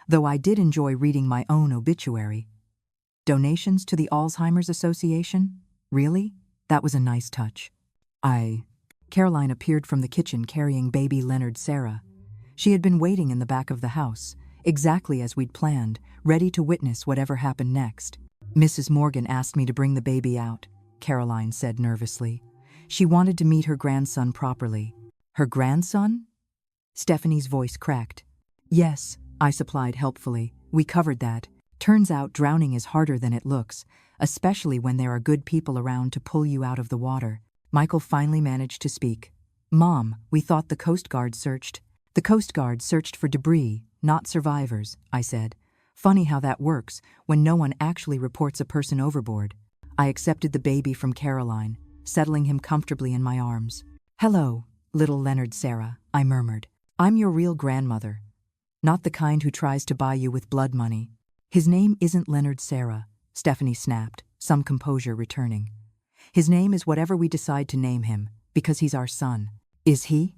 Though I did enjoy reading my own obituary. Donations to the Alzheimer's Association? Really? That was a nice touch. Caroline appeared from the kitchen carrying baby Leonard Sarah. She had been waiting in the back of the house, exactly as we'd planned, ready to witness whatever happened next. Mrs. Morgan asked me to bring the baby out, Caroline said nervously. She wanted to meet her grandson properly. Her grandson? Stephanie's voice cracked. Yes, I supplied helpfully. We covered that. Turns out drowning is harder than it looks, especially when there are good people around to pull you out of the water. Michael finally managed to speak. Mom, we thought the Coast Guard searched. The Coast Guard searched for debris, not survivors, I said. Funny how that works when no one actually reports a person overboard. I accepted the baby from Caroline, settling him comfortably in my arms. Hello, little Leonard Sarah, I murmured. I'm your real grandmother. Not the kind who tries to buy you with blood money. His name isn't Leonard Sarah, Stephanie snapped, some composure returning. His name is whatever we decide to name him, because he's our son. Is he?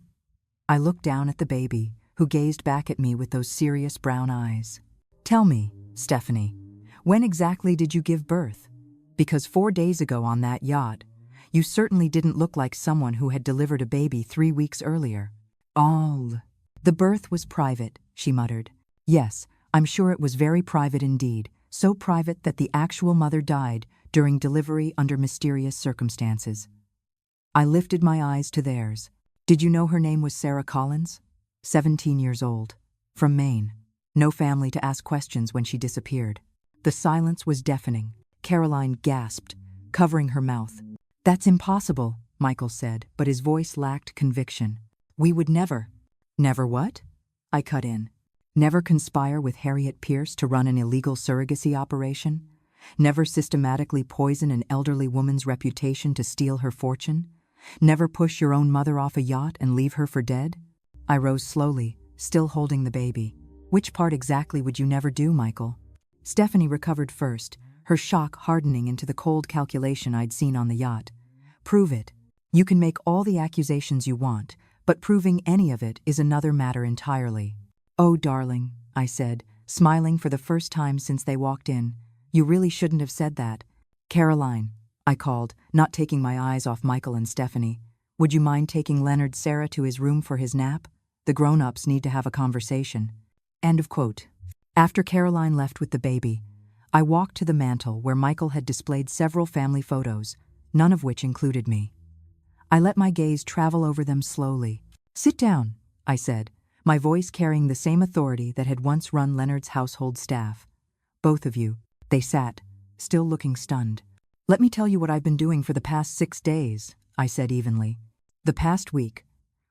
I looked down at the baby, who gazed back at me with those serious brown eyes. Tell me, Stephanie, when exactly did you give birth? Because 4 days ago on that yacht, you certainly didn't look like someone who had delivered a baby 3 weeks earlier. The birth was private, she muttered. Yes, I'm sure it was very private indeed, so private that the actual mother died during delivery under mysterious circumstances. I lifted my eyes to theirs. Did you know her name was Sarah Collins? 17 years old. From Maine. No family to ask questions when she disappeared. The silence was deafening. Caroline gasped, covering her mouth. That's impossible, Michael said, but his voice lacked conviction. We would never. Never what? I cut in. Never conspire with Harriet Pierce to run an illegal surrogacy operation? Never systematically poison an elderly woman's reputation to steal her fortune? Never push your own mother off a yacht and leave her for dead? I rose slowly, still holding the baby. Which part exactly would you never do, Michael? Stephanie recovered first, her shock hardening into the cold calculation I'd seen on the yacht. Prove it. You can make all the accusations you want, but proving any of it is another matter entirely. Oh, darling, I said, smiling for the first time since they walked in. You really shouldn't have said that. Caroline, I called, not taking my eyes off Michael and Stephanie. Would you mind taking Leonard Sarah to his room for his nap? The grown-ups need to have a conversation. End of quote. After Caroline left with the baby, I walked to the mantel where Michael had displayed several family photos, none of which included me. I let my gaze travel over them slowly. Sit down, I said, my voice carrying the same authority that had once run Leonard's household staff. Both of you. They sat, still looking stunned. Let me tell you what I've been doing for the past 6 days, I said evenly. The past week,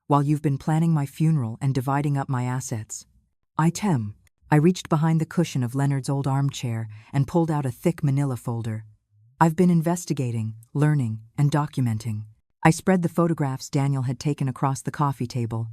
while you've been planning my funeral and dividing up my assets. I reached behind the cushion of Leonard's old armchair and pulled out a thick manila folder. I've been investigating, learning, and documenting. I spread the photographs Daniel had taken across the coffee table.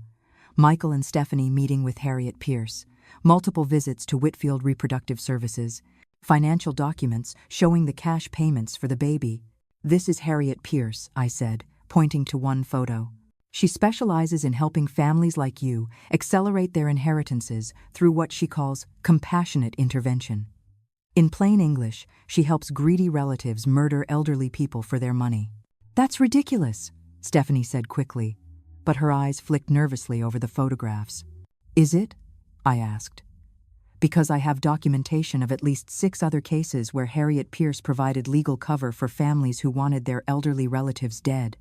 Michael and Stephanie meeting with Harriet Pierce, multiple visits to Whitfield Reproductive Services, financial documents showing the cash payments for the baby. This is Harriet Pierce, I said, pointing to one photo. She specializes in helping families like you accelerate their inheritances through what she calls compassionate intervention. In plain English, she helps greedy relatives murder elderly people for their money. That's ridiculous, Stephanie said quickly, but her eyes flicked nervously over the photographs. Is it? I asked. Because I have documentation of at least 6 other cases where Harriet Pierce provided legal cover for families who wanted their elderly relatives dead.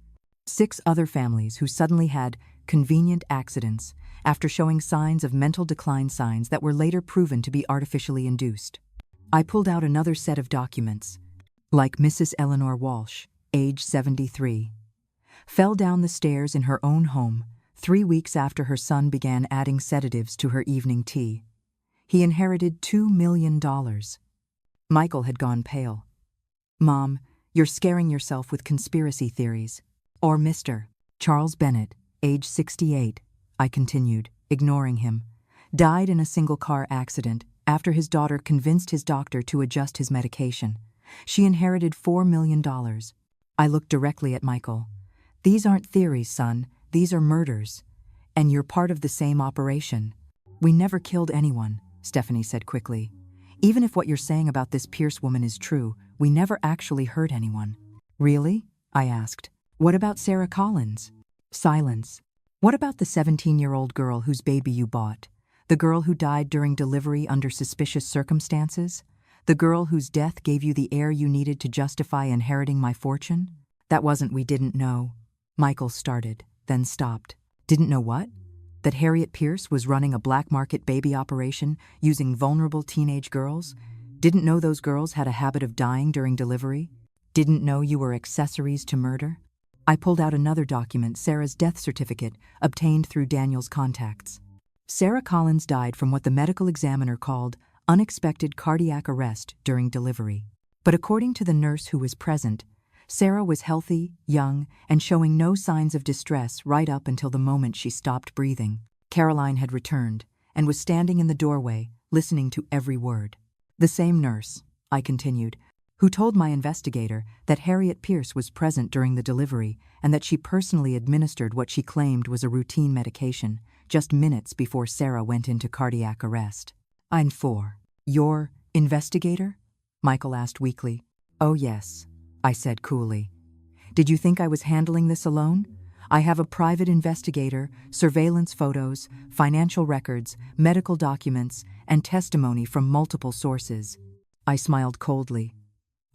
6 other families who suddenly had convenient accidents after showing signs of mental decline signs that were later proven to be artificially induced. I pulled out another set of documents, like Mrs. Eleanor Walsh, age 73. Fell down the stairs in her own home 3 weeks after her son began adding sedatives to her evening tea. He inherited $2 million. Michael had gone pale. Mom, you're scaring yourself with conspiracy theories. Or Mr. Charles Bennett, age 68, I continued, ignoring him, died in a single-car accident after his daughter convinced his doctor to adjust his medication. She inherited $4 million. I looked directly at Michael. These aren't theories, son. These are murders. And you're part of the same operation. We never killed anyone, Stephanie said quickly. Even if what you're saying about this Pierce woman is true, we never actually hurt anyone. Really? I asked. What about Sarah Collins? Silence. What about the 17-year-old girl whose baby you bought? The girl who died during delivery under suspicious circumstances? The girl whose death gave you the heir you needed to justify inheriting my fortune? That wasn't we didn't know. Michael started, then stopped. Didn't know what? That Harriet Pierce was running a black market baby operation using vulnerable teenage girls? Didn't know those girls had a habit of dying during delivery? Didn't know you were accessories to murder? I pulled out another document, Sarah's death certificate, obtained through Daniel's contacts. Sarah Collins died from what the medical examiner called unexpected cardiac arrest during delivery. But according to the nurse who was present, Sarah was healthy, young, and showing no signs of distress right up until the moment she stopped breathing. Caroline had returned and was standing in the doorway, listening to every word. The same nurse, I continued, who told my investigator that Harriet Pierce was present during the delivery and that she personally administered what she claimed was a routine medication just minutes before Sarah went into cardiac arrest. I'm for. Your investigator? Michael asked weakly. Oh yes, I said coolly. Did you think I was handling this alone? I have a private investigator, surveillance photos, financial records, medical documents, and testimony from multiple sources. I smiled coldly.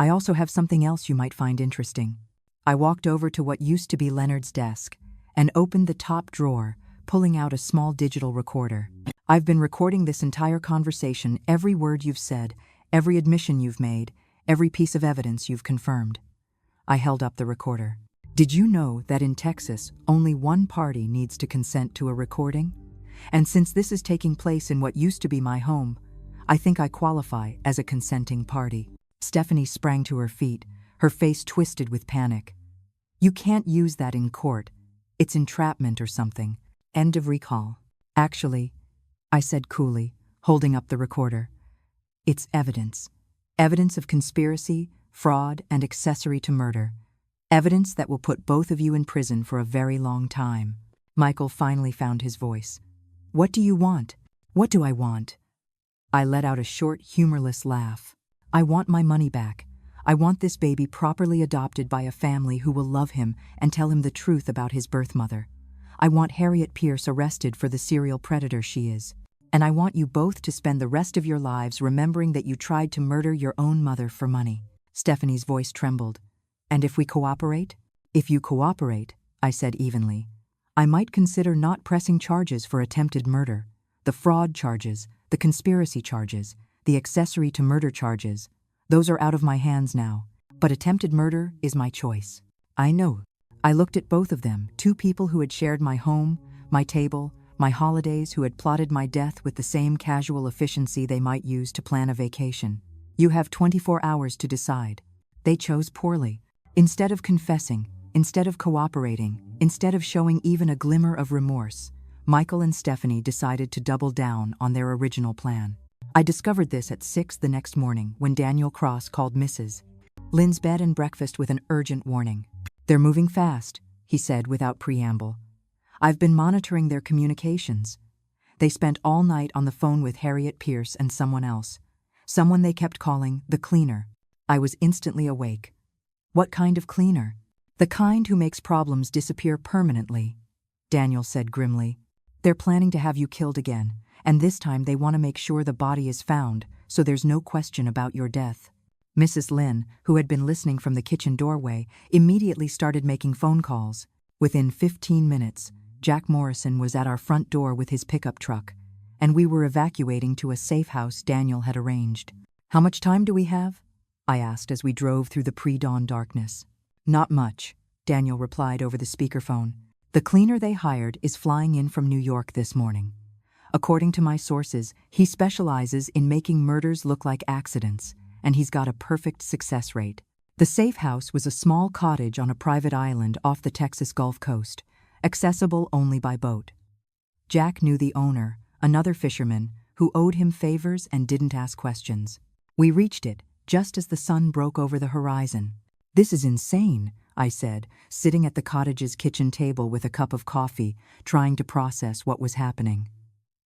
I also have something else you might find interesting. I walked over to what used to be Leonard's desk and opened the top drawer, pulling out a small digital recorder. I've been recording this entire conversation, every word you've said, every admission you've made, every piece of evidence you've confirmed. I held up the recorder. Did you know that in Texas, only one party needs to consent to a recording? And since this is taking place in what used to be my home, I think I qualify as a consenting party. Stephanie sprang to her feet, her face twisted with panic. You can't use that in court. It's entrapment or something. End of recall. Actually, I said coolly, holding up the recorder, it's evidence. Evidence of conspiracy, fraud, and accessory to murder. Evidence that will put both of you in prison for a very long time. Michael finally found his voice. What do you want? What do I want? I let out a short, humorless laugh. I want my money back. I want this baby properly adopted by a family who will love him and tell him the truth about his birth mother. I want Harriet Pierce arrested for the serial predator she is. And I want you both to spend the rest of your lives remembering that you tried to murder your own mother for money. Stephanie's voice trembled. And if we cooperate? If you cooperate, I said evenly, I might consider not pressing charges for attempted murder. The fraud charges, the conspiracy charges, the accessory to murder charges, those are out of my hands now. But attempted murder is my choice. I know. I looked at both of them, two people who had shared my home, my table, my holidays, who had plotted my death with the same casual efficiency they might use to plan a vacation. You have 24 hours to decide. They chose poorly. Instead of confessing, instead of cooperating, instead of showing even a glimmer of remorse, Michael and Stephanie decided to double down on their original plan. I discovered this at 6 the next morning when Daniel Cross called Mrs. Lynn's bed and breakfast with an urgent warning. They're moving fast, he said without preamble. I've been monitoring their communications. They spent all night on the phone with Harriet Pierce and someone else. Someone they kept calling the cleaner. I was instantly awake. What kind of cleaner? The kind who makes problems disappear permanently, Daniel said grimly. They're planning to have you killed again, and this time they want to make sure the body is found, so there's no question about your death. Mrs. Lynn, who had been listening from the kitchen doorway, immediately started making phone calls. Within 15 minutes, Jack Morrison was at our front door with his pickup truck, and we were evacuating to a safe house Daniel had arranged. How much time do we have? I asked as we drove through the pre-dawn darkness. Not much, Daniel replied over the speakerphone. The cleaner they hired is flying in from New York this morning. According to my sources, he specializes in making murders look like accidents, and he's got a perfect success rate. The safe house was a small cottage on a private island off the Texas Gulf Coast, accessible only by boat. Jack knew the owner, another fisherman, who owed him favors and didn't ask questions. We reached it just as the sun broke over the horizon. This is insane, I said, sitting at the cottage's kitchen table with a cup of coffee, trying to process what was happening.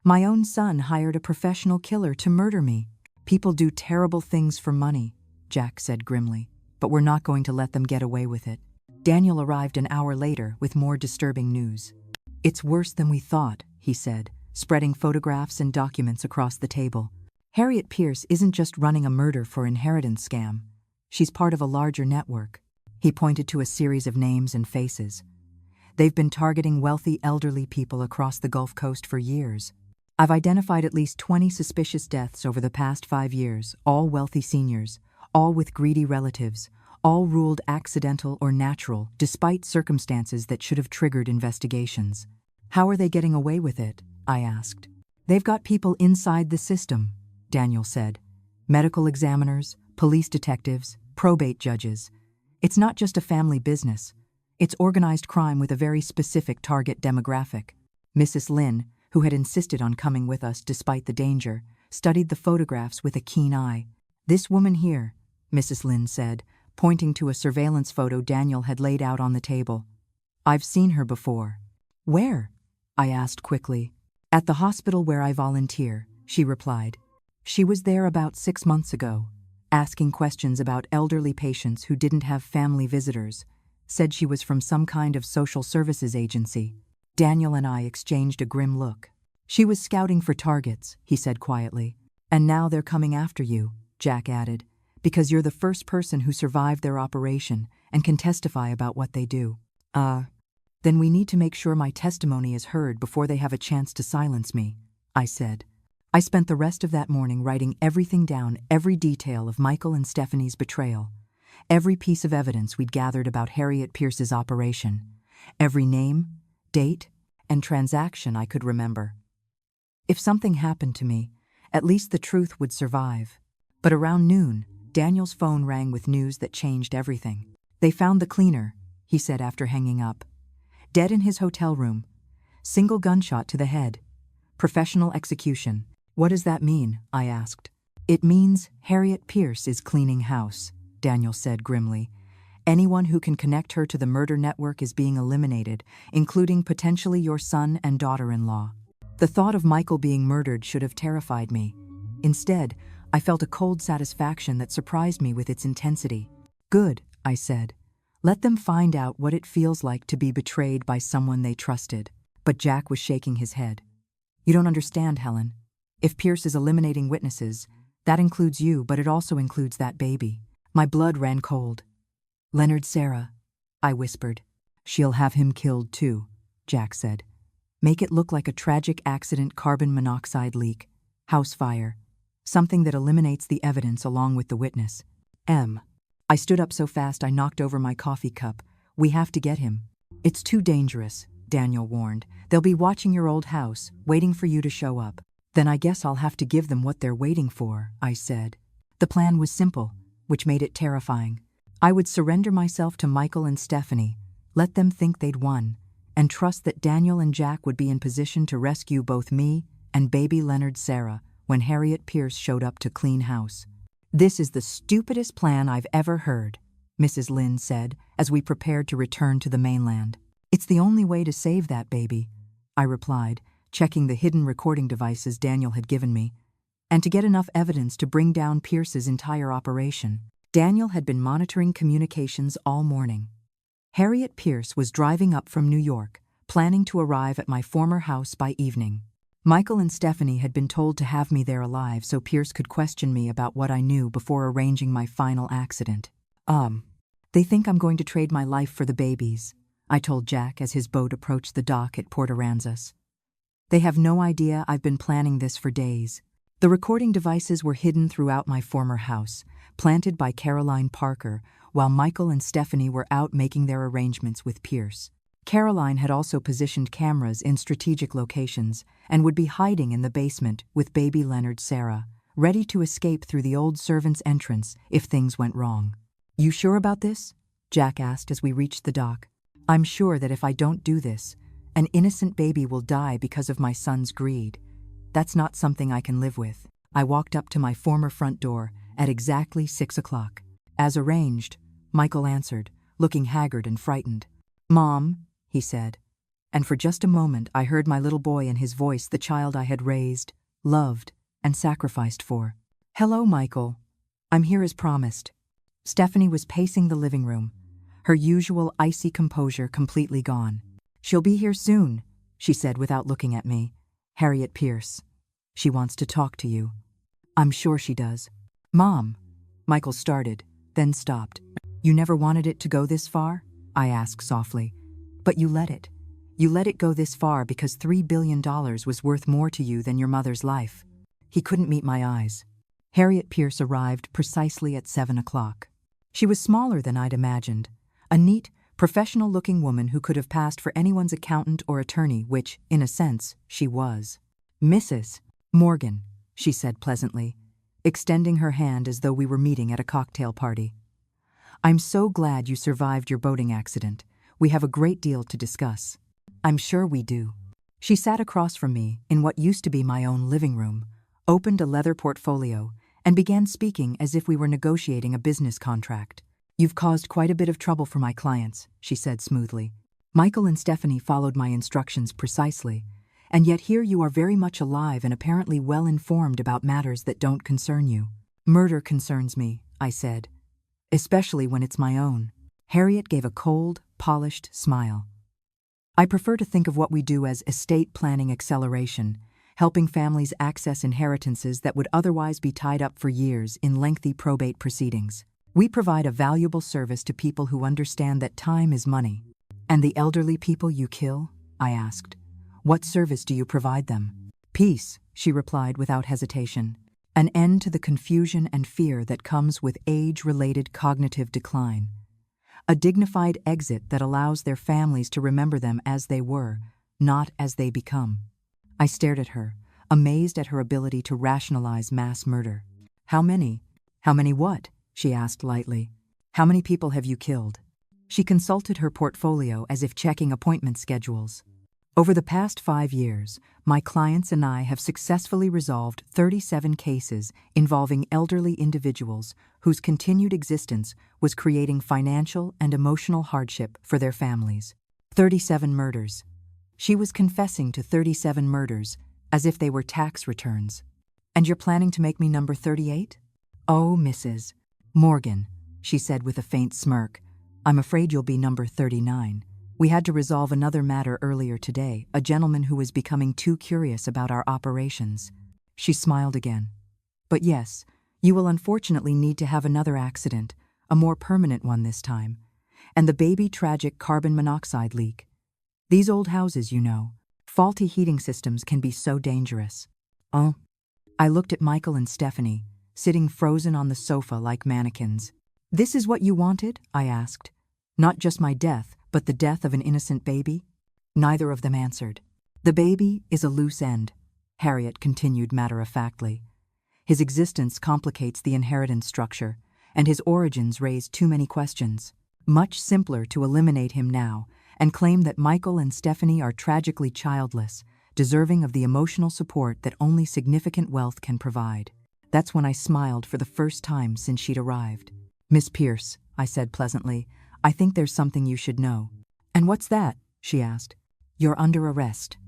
My own son hired a professional killer to murder me. People do terrible things for money, Jack said grimly, but we're not going to let them get away with it. Daniel arrived an hour later with more disturbing news. It's worse than we thought, he said, spreading photographs and documents across the table. Harriet Pierce isn't just running a murder for inheritance scam. She's part of a larger network. He pointed to a series of names and faces. They've been targeting wealthy elderly people across the Gulf Coast for years. I've identified at least 20 suspicious deaths over the past 5 years, all wealthy seniors, all with greedy relatives, all ruled accidental or natural, despite circumstances that should have triggered investigations. How are they getting away with it? I asked. They've got people inside the system, Daniel said. Medical examiners, police detectives, probate judges. It's not just a family business. It's organized crime with a very specific target demographic. Mrs. Lynn, who had insisted on coming with us despite the danger, studied the photographs with a keen eye. This woman here, Mrs. Lynn said, pointing to a surveillance photo Daniel had laid out on the table. I've seen her before. Where? I asked quickly. At the hospital where I volunteer, she replied. She was there about 6 months ago, asking questions about elderly patients who didn't have family visitors, said she was from some kind of social services agency. Daniel and I exchanged a grim look. She was scouting for targets, he said quietly. And now they're coming after you, Jack added, because you're the first person who survived their operation and can testify about what they do. Then we need to make sure my testimony is heard before they have a chance to silence me, I said. I spent the rest of that morning writing everything down, every detail of Michael and Stephanie's betrayal, every piece of evidence we'd gathered about Harriet Pierce's operation, every name, date, and transaction I could remember. If something happened to me, at least the truth would survive. But around noon, Daniel's phone rang with news that changed everything. They found the cleaner, he said after hanging up. Dead in his hotel room. Single gunshot to the head. Professional execution. What does that mean? I asked. It means Harriet Pierce is cleaning house, Daniel said grimly. Anyone who can connect her to the murder network is being eliminated, including potentially your son and daughter-in-law. The thought of Michael being murdered should have terrified me. Instead, I felt a cold satisfaction that surprised me with its intensity. Good, I said. Let them find out what it feels like to be betrayed by someone they trusted. But Jack was shaking his head. You don't understand, Helen. If Pierce is eliminating witnesses, that includes you, but it also includes that baby. My blood ran cold. Leonard Sarah, I whispered. She'll have him killed too, Jack said. Make it look like a tragic accident, carbon monoxide leak, house fire, something that eliminates the evidence along with the witness. I stood up so fast I knocked over my coffee cup. We have to get him. It's too dangerous, Daniel warned. They'll be watching your old house, waiting for you to show up. Then I guess I'll have to give them what they're waiting for, I said. The plan was simple, which made it terrifying. I would surrender myself to Michael and Stephanie, let them think they'd won, and trust that Daniel and Jack would be in position to rescue both me and baby Leonard Sarah when Harriet Pierce showed up to clean house. This is the stupidest plan I've ever heard, Mrs. Lynn said as we prepared to return to the mainland. It's the only way to save that baby, I replied, checking the hidden recording devices Daniel had given me, and to get enough evidence to bring down Pierce's entire operation. Daniel had been monitoring communications all morning. Harriet Pierce was driving up from New York, planning to arrive at my former house by evening. Michael and Stephanie had been told to have me there alive so Pierce could question me about what I knew before arranging my final accident. They think I'm going to trade my life for the babies, I told Jack as his boat approached the dock at Port Aransas. They have no idea I've been planning this for days. The recording devices were hidden throughout my former house, planted by Caroline Parker, while Michael and Stephanie were out making their arrangements with Pierce. Caroline had also positioned cameras in strategic locations and would be hiding in the basement with baby Leonard Sarah, ready to escape through the old servant's entrance if things went wrong. You sure about this? Jack asked as we reached the dock. I'm sure that if I don't do this, an innocent baby will die because of my son's greed. That's not something I can live with. I walked up to my former front door at exactly 6 o'clock. As arranged, Michael answered, looking haggard and frightened. Mom, he said. And for just a moment I heard my little boy in his voice, the child I had raised, loved, and sacrificed for. Hello, Michael. I'm here as promised. Stephanie was pacing the living room, her usual icy composure completely gone. She'll be here soon, she said without looking at me. Harriet Pierce. She wants to talk to you. I'm sure she does. Mom, Michael started, then stopped. You never wanted it to go this far? I asked softly. But you let it. You let it go this far because $3 billion was worth more to you than your mother's life. He couldn't meet my eyes. Harriet Pierce arrived precisely at 7 o'clock. She was smaller than I'd imagined. A neat, professional-looking woman who could have passed for anyone's accountant or attorney, which, in a sense, she was. Mrs. Morgan, she said pleasantly, extending her hand as though we were meeting at a cocktail party. I'm so glad you survived your boating accident. We have a great deal to discuss. I'm sure we do. She sat across from me in what used to be my own living room, opened a leather portfolio, and began speaking as if we were negotiating a business contract. You've caused quite a bit of trouble for my clients, she said smoothly. Michael and Stephanie followed my instructions precisely, and yet here you are very much alive and apparently well informed about matters that don't concern you. Murder concerns me, I said, especially when it's my own. Harriet gave a cold, polished smile. I prefer to think of what we do as estate planning acceleration, helping families access inheritances that would otherwise be tied up for years in lengthy probate proceedings. We provide a valuable service to people who understand that time is money. And the elderly people you kill? I asked. What service do you provide them? Peace, she replied without hesitation. An end to the confusion and fear that comes with age-related cognitive decline. A dignified exit that allows their families to remember them as they were, not as they become. I stared at her, amazed at her ability to rationalize mass murder. How many? How many what? She asked lightly. How many people have you killed? She consulted her portfolio as if checking appointment schedules. Over the past 5 years, my clients and I have successfully resolved 37 cases involving elderly individuals whose continued existence was creating financial and emotional hardship for their families. 37 murders. She was confessing to 37 murders as if they were tax returns. And you're planning to make me number 38? Oh, Mrs. Morgan, she said with a faint smirk, I'm afraid you'll be number 39. We had to resolve another matter earlier today, a gentleman who was becoming too curious about our operations. She smiled again. But yes, you will unfortunately need to have another accident, a more permanent one this time. And the baby tragic carbon monoxide leak. These old houses, you know, faulty heating systems can be so dangerous. Oh. I looked at Michael and Stephanie, sitting frozen on the sofa like mannequins. This is what you wanted? I asked. Not just my death, but the death of an innocent baby? Neither of them answered. The baby is a loose end, Harriet continued matter-of-factly. His existence complicates the inheritance structure, and his origins raise too many questions. Much simpler to eliminate him now and claim that Michael and Stephanie are tragically childless, deserving of the emotional support that only significant wealth can provide. That's when I smiled for the first time since she'd arrived. Miss Pierce, I said pleasantly, I think there's something you should know. And what's that? She asked. You're under arrest.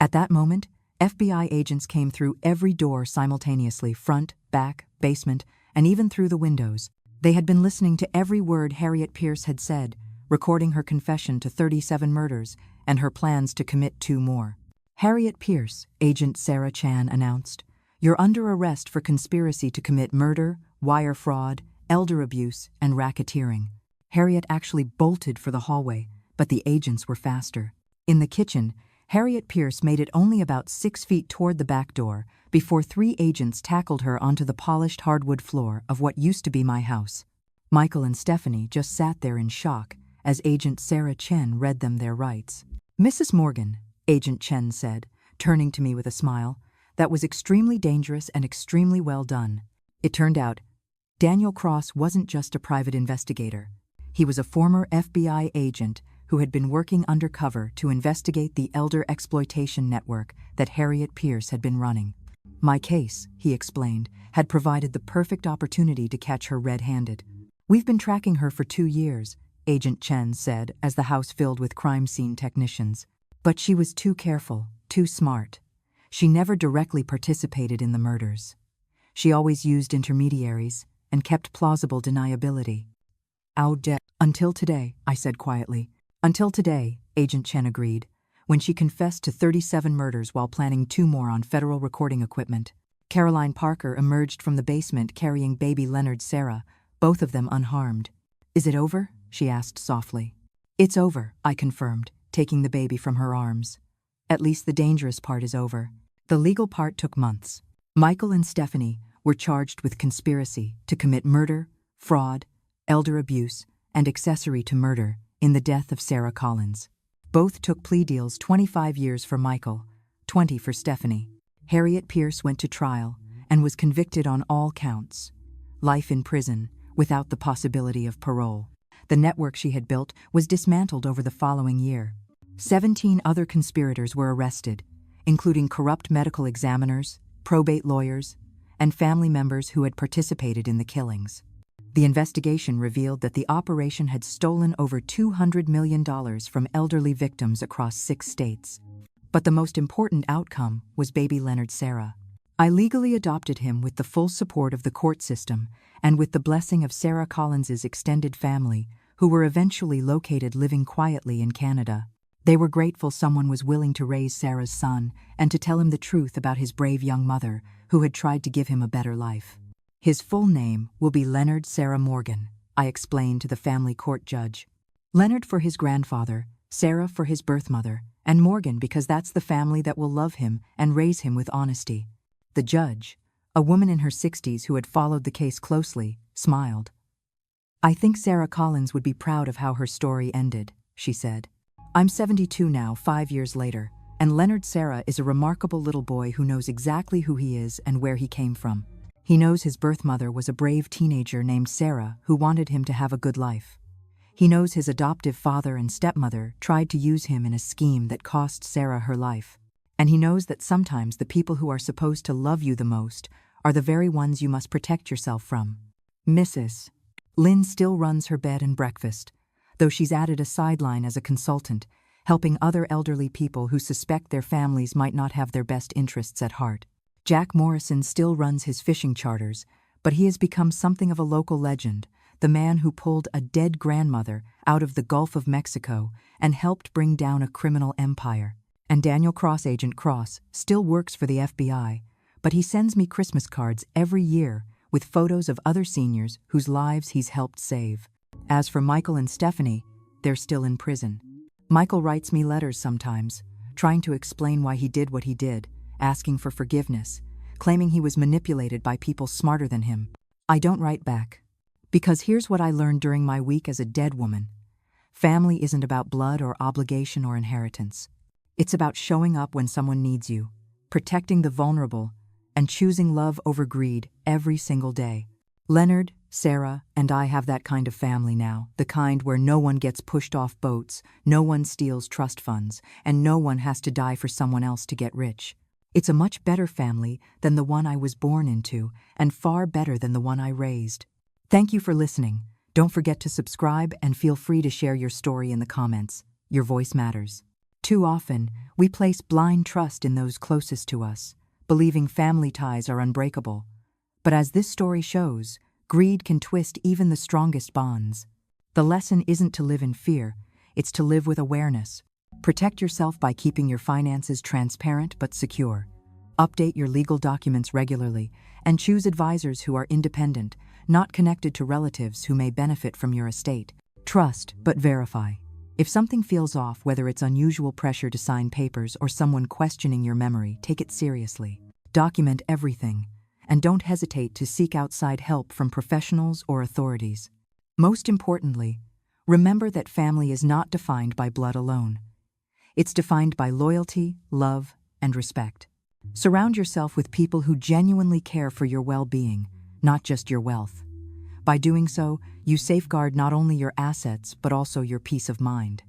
At that moment, FBI agents came through every door simultaneously, front, back, basement, and even through the windows. They had been listening to every word Harriet Pierce had said, recording her confession to 37 murders and her plans to commit 2 more. Harriet Pierce, Agent Sarah Chan announced, you're under arrest for conspiracy to commit murder, wire fraud, elder abuse, and racketeering. Harriet actually bolted for the hallway, but the agents were faster. In the kitchen, Harriet Pierce made it only about 6 feet toward the back door before 3 agents tackled her onto the polished hardwood floor of what used to be my house. Michael and Stephanie just sat there in shock as Agent Sarah Chen read them their rights. Mrs. Morgan, Agent Chen said, turning to me with a smile, that was extremely dangerous and extremely well done. It turned out, Daniel Cross wasn't just a private investigator. He was a former FBI agent who had been working undercover to investigate the elder exploitation network that Harriet Pierce had been running. My case, he explained, had provided the perfect opportunity to catch her red-handed. We've been tracking her for 2 years, Agent Chen said as the house filled with crime scene technicians. But she was too careful, too smart. She never directly participated in the murders. She always used intermediaries and kept plausible deniability. Until today, I said quietly. Until today, Agent Chen agreed, when she confessed to 37 murders while planning 2 more on federal recording equipment. Caroline Parker emerged from the basement carrying baby Leonard Sarah, both of them unharmed. Is it over? She asked softly. It's over, I confirmed, taking the baby from her arms. At least the dangerous part is over. The legal part took months. Michael and Stephanie were charged with conspiracy to commit murder, fraud, elder abuse, and accessory to murder in the death of Sarah Collins. Both took plea deals, 25 years for Michael, 20 for Stephanie. Harriet Pierce went to trial and was convicted on all counts. Life in prison, without the possibility of parole. The network she had built was dismantled over the following year. 17 other conspirators were arrested, including corrupt medical examiners, probate lawyers, and family members who had participated in the killings. The investigation revealed that the operation had stolen over $200 million from elderly victims across 6 states. But the most important outcome was baby Leonard Sarah. I legally adopted him with the full support of the court system and with the blessing of Sarah Collins's extended family, who were eventually located living quietly in Canada. They were grateful someone was willing to raise Sarah's son and to tell him the truth about his brave young mother, who had tried to give him a better life. His full name will be Leonard Sarah Morgan, I explained to the family court judge. Leonard for his grandfather, Sarah for his birth mother, and Morgan because that's the family that will love him and raise him with honesty. The judge, a woman in her 60s who had followed the case closely, smiled. I think Sarah Collins would be proud of how her story ended, she said. I'm 72 now, 5 years later, and Leonard Sarah is a remarkable little boy who knows exactly who he is and where he came from. He knows his birth mother was a brave teenager named Sarah who wanted him to have a good life. He knows his adoptive father and stepmother tried to use him in a scheme that cost Sarah her life. And he knows that sometimes the people who are supposed to love you the most are the very ones you must protect yourself from. Mrs. Lynn still runs her bed and breakfast, though she's added a sideline as a consultant, helping other elderly people who suspect their families might not have their best interests at heart. Jack Morrison still runs his fishing charters, but he has become something of a local legend, the man who pulled a dead grandmother out of the Gulf of Mexico and helped bring down a criminal empire. And Daniel Cross, Agent Cross, still works for the FBI, but he sends me Christmas cards every year with photos of other seniors whose lives he's helped save. As for Michael and Stephanie, they're still in prison. Michael writes me letters sometimes, trying to explain why he did what he did, asking for forgiveness, claiming he was manipulated by people smarter than him. I don't write back. Because here's what I learned during my week as a dead woman. Family isn't about blood or obligation or inheritance. It's about showing up when someone needs you, protecting the vulnerable, and choosing love over greed every single day. Leonard, Sarah, and I have that kind of family now, the kind where no one gets pushed off boats, no one steals trust funds, and no one has to die for someone else to get rich. It's a much better family than the one I was born into, and far better than the one I raised. Thank you for listening. Don't forget to subscribe and feel free to share your story in the comments. Your voice matters. Too often, we place blind trust in those closest to us, believing family ties are unbreakable. But as this story shows, greed can twist even the strongest bonds. The lesson isn't to live in fear, it's to live with awareness. Protect yourself by keeping your finances transparent but secure. Update your legal documents regularly, and choose advisors who are independent, not connected to relatives who may benefit from your estate. Trust, but verify. If something feels off, whether it's unusual pressure to sign papers or someone questioning your memory, take it seriously. Document everything, and don't hesitate to seek outside help from professionals or authorities. Most importantly, remember that family is not defined by blood alone. It's defined by loyalty, love, and respect. Surround yourself with people who genuinely care for your well-being, not just your wealth. By doing so, you safeguard not only your assets but also your peace of mind.